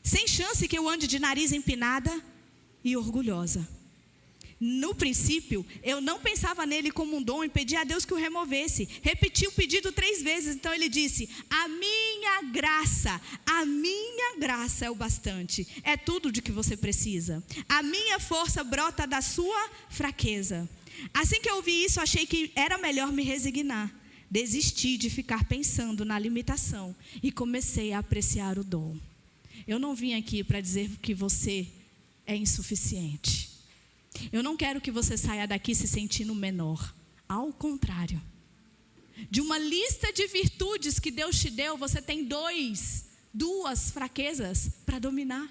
Sem chance que eu ande de nariz empinada e orgulhosa. No princípio, eu não pensava nele como um dom e pedi a Deus que o removesse. Repeti o pedido 3 vezes, então ele disse: a minha graça é o bastante. É tudo de que você precisa. A minha força brota da sua fraqueza. Assim que eu ouvi isso, achei que era melhor me resignar. Desisti de ficar pensando na limitação e comecei a apreciar o dom. Eu não vim aqui para dizer que você é insuficiente. Eu não quero que você saia daqui se sentindo menor. Ao contrário. De uma lista de virtudes que Deus te deu, você tem duas fraquezas para dominar.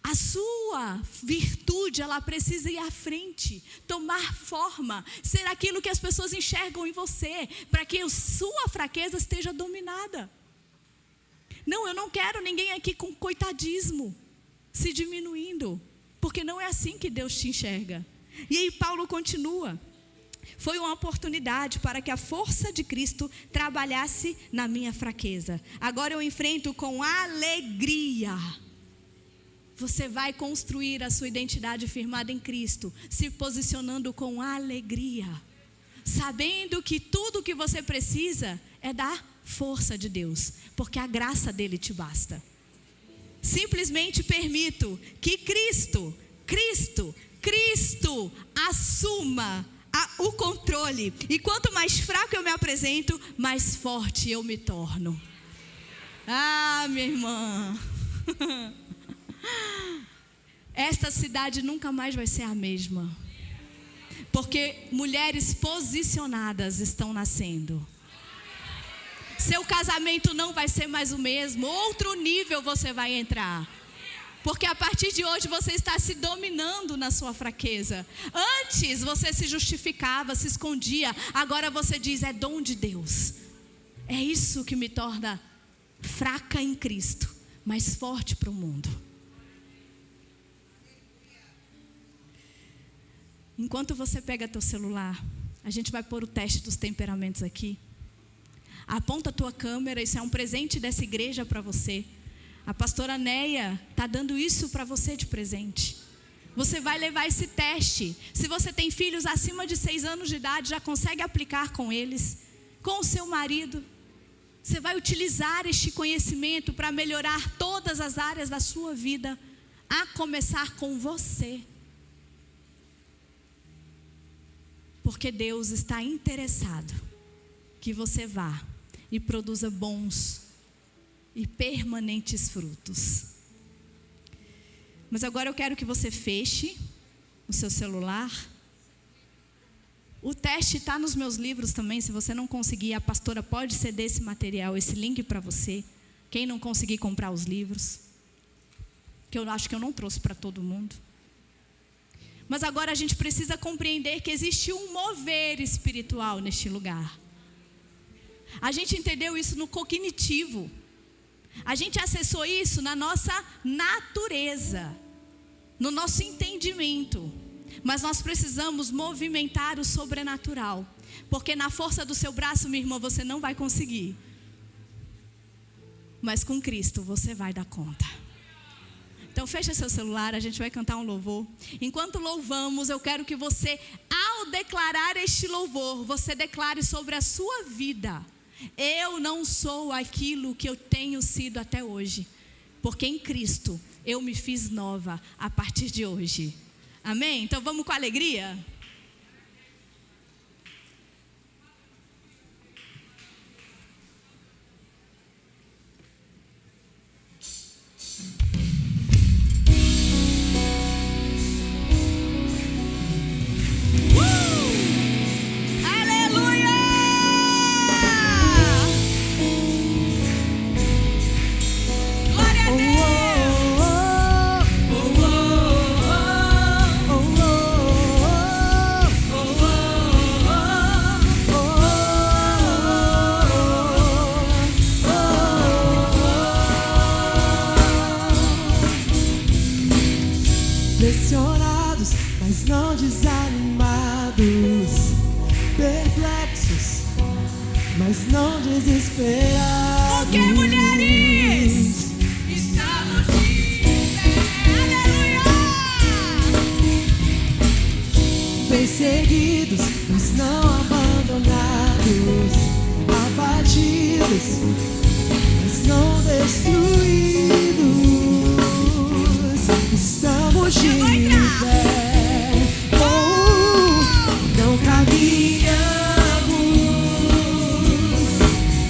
A sua virtude, ela precisa ir à frente, tomar forma, ser aquilo que as pessoas enxergam em você, para que a sua fraqueza esteja dominada. Não, eu não quero ninguém aqui com coitadismo, se diminuindo. Porque não é assim que Deus te enxerga. E aí Paulo continua: foi uma oportunidade para que a força de Cristo trabalhasse na minha fraqueza. Agora eu enfrento com alegria. Você vai construir a sua identidade firmada em Cristo, se posicionando com alegria, sabendo que tudo o que você precisa é da força de Deus, porque a graça dele te basta. Simplesmente permito que Cristo assuma o controle. E quanto mais fraco eu me apresento, mais forte eu me torno. Ah, minha irmã. Esta cidade nunca mais vai ser a mesma. Porque mulheres posicionadas estão nascendo. Seu casamento não vai ser mais o mesmo. Outro nível você vai entrar. Porque a partir de hoje você está se dominando na sua fraqueza. Antes você se justificava, se escondia. Agora você diz: é dom de Deus. É isso que me torna fraca em Cristo, mas forte para o mundo. Enquanto você pega teu celular, a gente vai pôr o teste dos temperamentos aqui. Aponta a tua câmera, isso é um presente dessa igreja para você. A pastora Neia está dando isso para você de presente. Você vai levar esse teste. Se você tem filhos acima de 6 anos de idade, já consegue aplicar com eles, com o seu marido. Você vai utilizar este conhecimento para melhorar todas as áreas da sua vida, a começar com você. Porque Deus está interessado que você vá e produza bons e permanentes frutos. Mas agora eu quero que você feche o seu celular. O teste está nos meus livros também. Se você não conseguir, a pastora pode ceder esse material, esse link para você. Quem não conseguir comprar os livros, que eu acho que eu não trouxe para todo mundo. Mas agora a gente precisa compreender que existe um mover espiritual neste lugar. A gente entendeu isso no cognitivo. A gente acessou isso na nossa natureza, no nosso entendimento. Mas nós precisamos movimentar o sobrenatural. Porque na força do seu braço, minha irmã, você não vai conseguir. Mas com Cristo você vai dar conta. Então fecha seu celular, a gente vai cantar um louvor. Enquanto louvamos, eu quero que você, ao declarar este louvor, você declare sobre a sua vida Eu não sou aquilo que eu tenho sido até hoje, porque em Cristo eu me fiz nova a partir de hoje. Amém? Então vamos com alegria? Pressionados, mas não desanimados, perplexos, mas não desesperados. O que, mulheres? Estamos de pé. Aleluia! Perseguidos, mas não abandonados, abatidos, mas não destruídos. Estamos de pé. Não caminhamos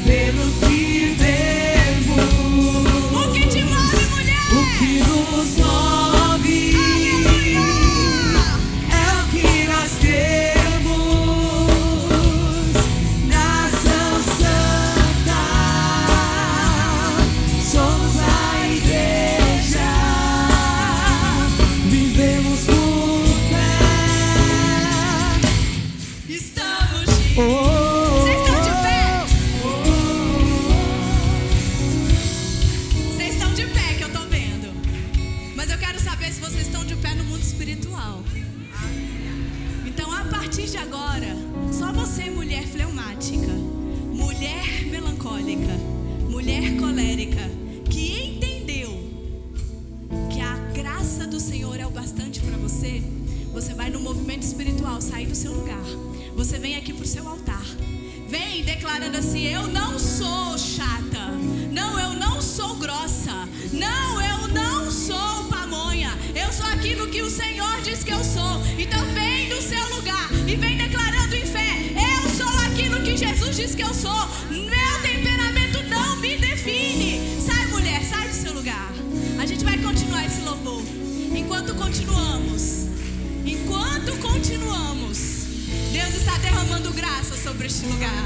pelo que vemos. O que te move, mulher? O que nos move é o que nós temos. Nação Santa, somos a igreja. Vivemos por fé. Estamos de pé. Oh, Vocês estão de pé? Vocês estão de pé, que eu tô vendo. Mas eu quero saber se vocês estão de pé no mundo espiritual. Então, a partir de agora, só você, mulher fleumática, mulher melancólica, mulher colérica, que entendeu que a graça do Senhor é o bastante para você, você vai no movimento espiritual, sair do seu lugar. Você vem aqui pro seu altar. Vem declarando assim: eu não sou chata. Não, eu não sou grossa. Não, eu não sou pamonha. Eu sou aquilo que o Senhor diz que eu sou. Então vem do seu lugar e vem declarando em fé: eu sou aquilo que Jesus diz que eu sou. Meu temperamento não me define. Sai, mulher, sai do seu lugar. A gente vai continuar esse louvor. Enquanto continuamos, Deus está derramando graça sobre este lugar.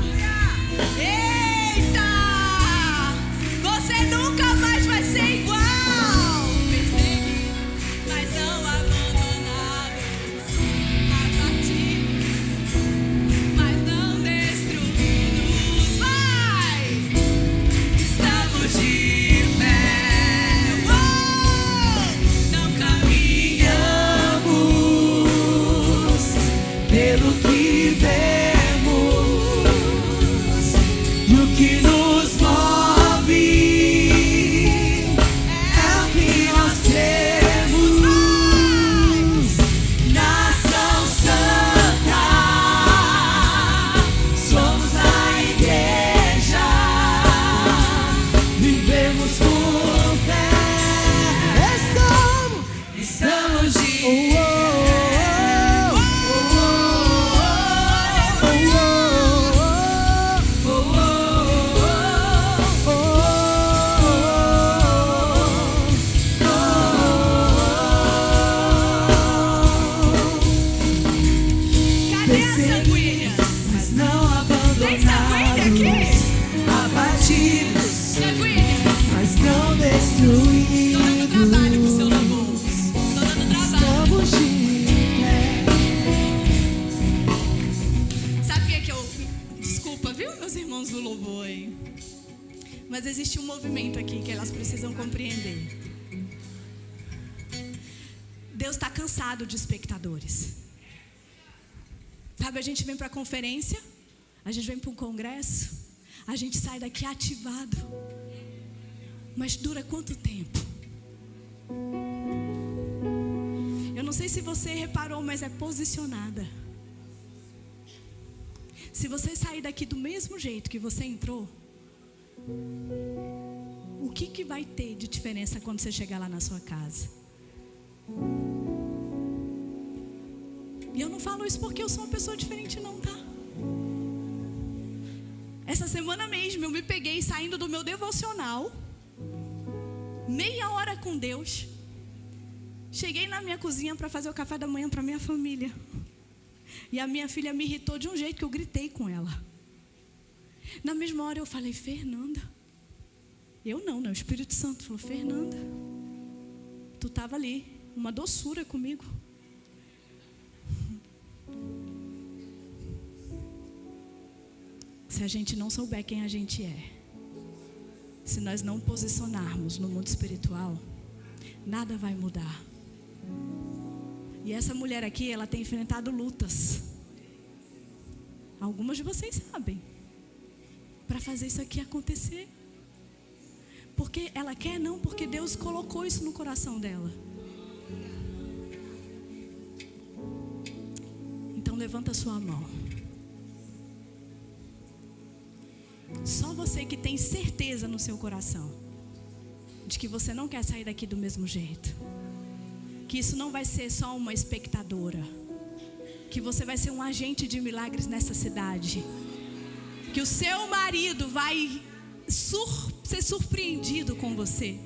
Eita! Você nunca mais vai ser igual. Perseguidos, mas não abandonados, abatidos, mas não destruídos. Vai! Estamos de pé. Não caminhamos pelo que vemos, e o que nos move é o que nós temos. Nação Santa, somos a igreja, vivemos por fé. Estamos de Cadê a sanguínea? mas não Tem sanguínea aqui? abandonados, abatidos, Sanguínea. mas não destruídos. Tô dando trabalho pro seu louvor. Tô dando trabalho. Estamos de pé. Sabe o que é que eu... Desculpa, viu, meus irmãos do louvor aí? Mas existe um movimento aqui que elas precisam compreender. Deus está cansado de espectadores. Sabe, a gente vem para a conferência, a gente vem para um congresso, a gente sai daqui ativado. Mas dura quanto tempo? Eu não sei se você reparou, mas é posicionada. Se você sair daqui do mesmo jeito que você entrou, o que vai ter de diferença quando você chegar lá na sua casa? E eu não falo isso porque eu sou uma pessoa diferente não, tá? Essa semana mesmo eu me peguei saindo do meu devocional, meia hora com Deus. Cheguei na minha cozinha para fazer o café da manhã para minha família. E a minha filha me irritou de um jeito que eu gritei com ela. Na mesma hora eu falei, Fernanda. Eu não, né? O Espírito Santo falou, Fernanda, tu estava ali, uma doçura comigo. Se a gente não souber quem a gente é, se nós não posicionarmos no mundo espiritual, nada vai mudar. E essa mulher aqui, ela tem enfrentado lutas. Algumas de vocês sabem. Para fazer isso aqui acontecer. Porque ela quer não, porque Deus colocou isso no coração dela. Então levanta a sua mão. Só você que tem certeza no seu coração de que você não quer sair daqui do mesmo jeito. Que isso não vai ser só uma espectadora. Que você vai ser um agente de milagres nessa cidade. Que o seu marido vai ser surpreendido com você.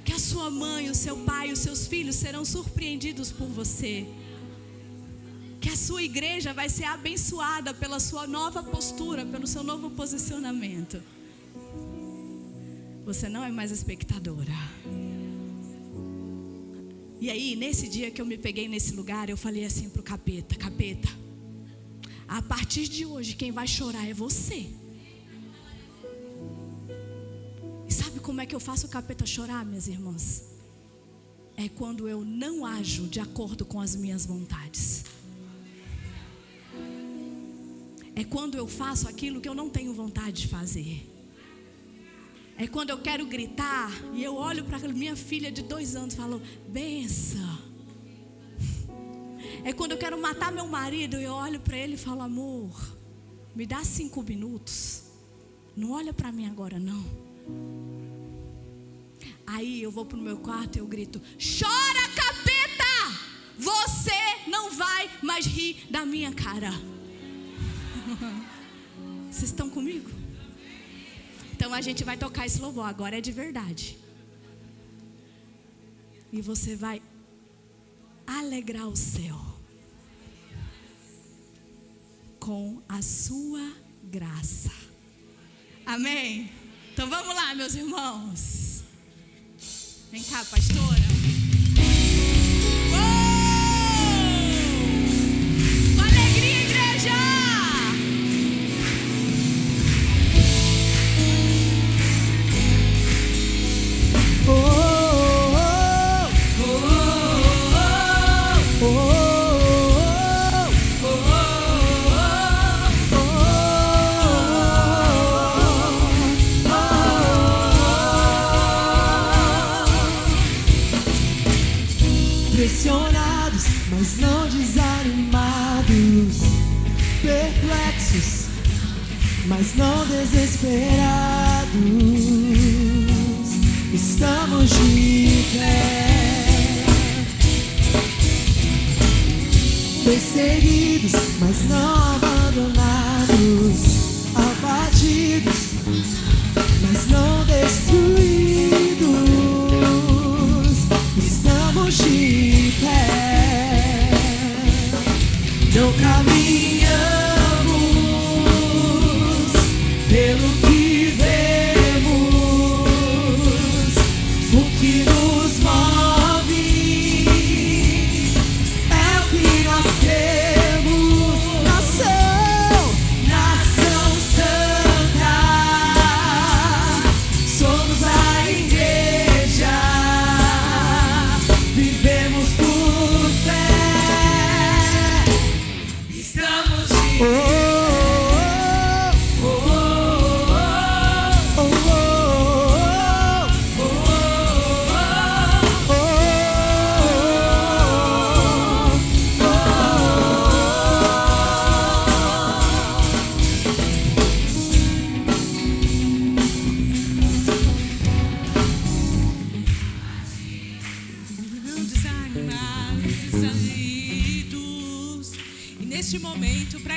Que a sua mãe, o seu pai, os seus filhos serão surpreendidos por você. Que a sua igreja vai ser abençoada pela sua nova postura, pelo seu novo posicionamento. Você não é mais espectadora. E aí, nesse dia que eu me peguei nesse lugar, eu falei assim pro capeta, capeta, a partir de hoje quem vai chorar é você. E sabe como é que eu faço o capeta chorar, minhas irmãs? É quando eu não ajo de acordo com as minhas vontades. É quando eu faço aquilo que eu não tenho vontade de fazer. É quando eu quero gritar e eu olho para minha filha de 2 anos e falo, benção. É quando eu quero matar meu marido e eu olho para ele e falo, amor, me dá 5 minutos. Não olha para mim agora não. Aí eu vou pro meu quarto e eu grito, chora capeta! Você não vai mais rir da minha cara. Vocês estão comigo? Então a gente vai tocar esse louvor, agora é de verdade. E você vai alegrar o céu com a sua graça. Amém? Então vamos lá, meus irmãos. Vem cá, pastora. Com alegria, igreja! Pressionados, mas não desanimados, perplexos, mas não desesperados, estamos de pé. Perseguidos, mas não abandonados, abatidos, mas não destruídos, estamos de pé. Não caminhamos pelo que vemos, o que nos move é o que nós temos. Nós somos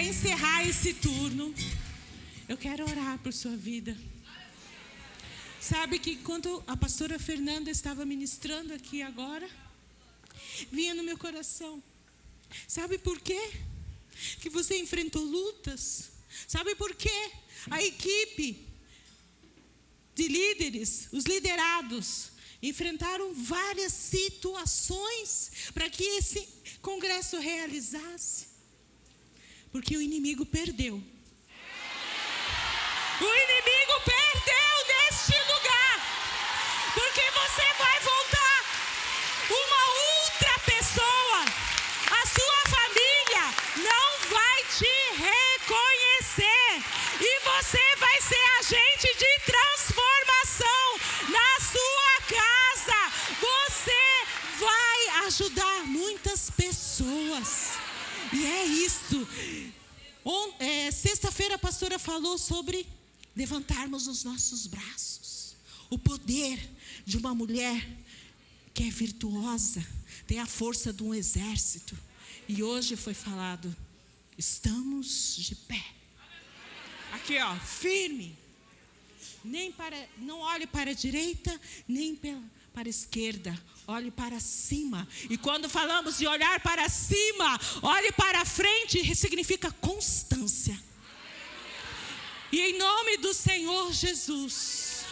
encerrar esse turno, eu quero orar por sua vida. Sabe que quando a pastora Fernanda estava ministrando aqui agora, vinha no meu coração. Sabe por quê que você enfrentou lutas? Sabe por quê a equipe de líderes, os liderados, enfrentaram várias situações para que esse congresso realizasse? Porque o inimigo perdeu. O inimigo perdeu neste lugar. Porque você vai voltar uma outra pessoa. A sua família não vai te reconhecer. E você vai ser agente de transformação na sua casa. Você vai ajudar muitas pessoas. E é isso. Sexta-feira a pastora falou sobre levantarmos os nossos braços. O poder de uma mulher que é virtuosa, tem a força de um exército. E hoje foi falado, estamos de pé. Aqui, ó, firme. Não olhe para a direita, nem para a esquerda. Olhe para cima. E quando falamos de olhar para cima, olhe para frente, significa constância. E em nome do Senhor Jesus,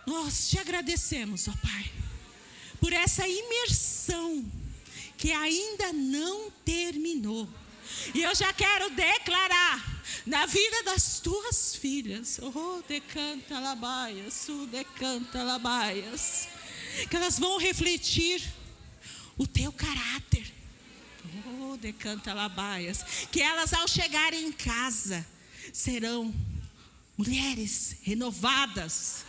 nós te agradecemos, ó Pai, por essa imersão que ainda não terminou. E eu já quero declarar na vida das tuas filhas, oh, decanta labaias, decanta labaias, que elas vão refletir o teu caráter. Oh, decanta labaias, que elas ao chegarem em casa serão mulheres renovadas,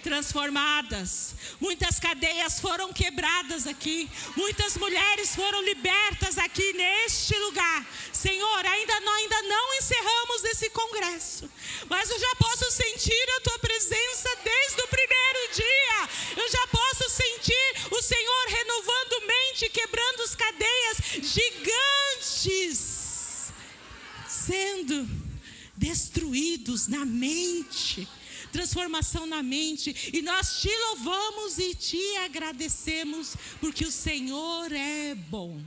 transformadas. Muitas cadeias foram quebradas aqui, muitas mulheres foram libertas aqui neste lugar. Senhor, ainda não encerramos esse congresso, mas eu já posso sentir a tua presença desde o primeiro dia. Eu já posso sentir o Senhor renovando mente, quebrando as cadeias gigantes sendo destruídos na mente. Transformação na mente. E nós te louvamos e te agradecemos, porque o Senhor é bom.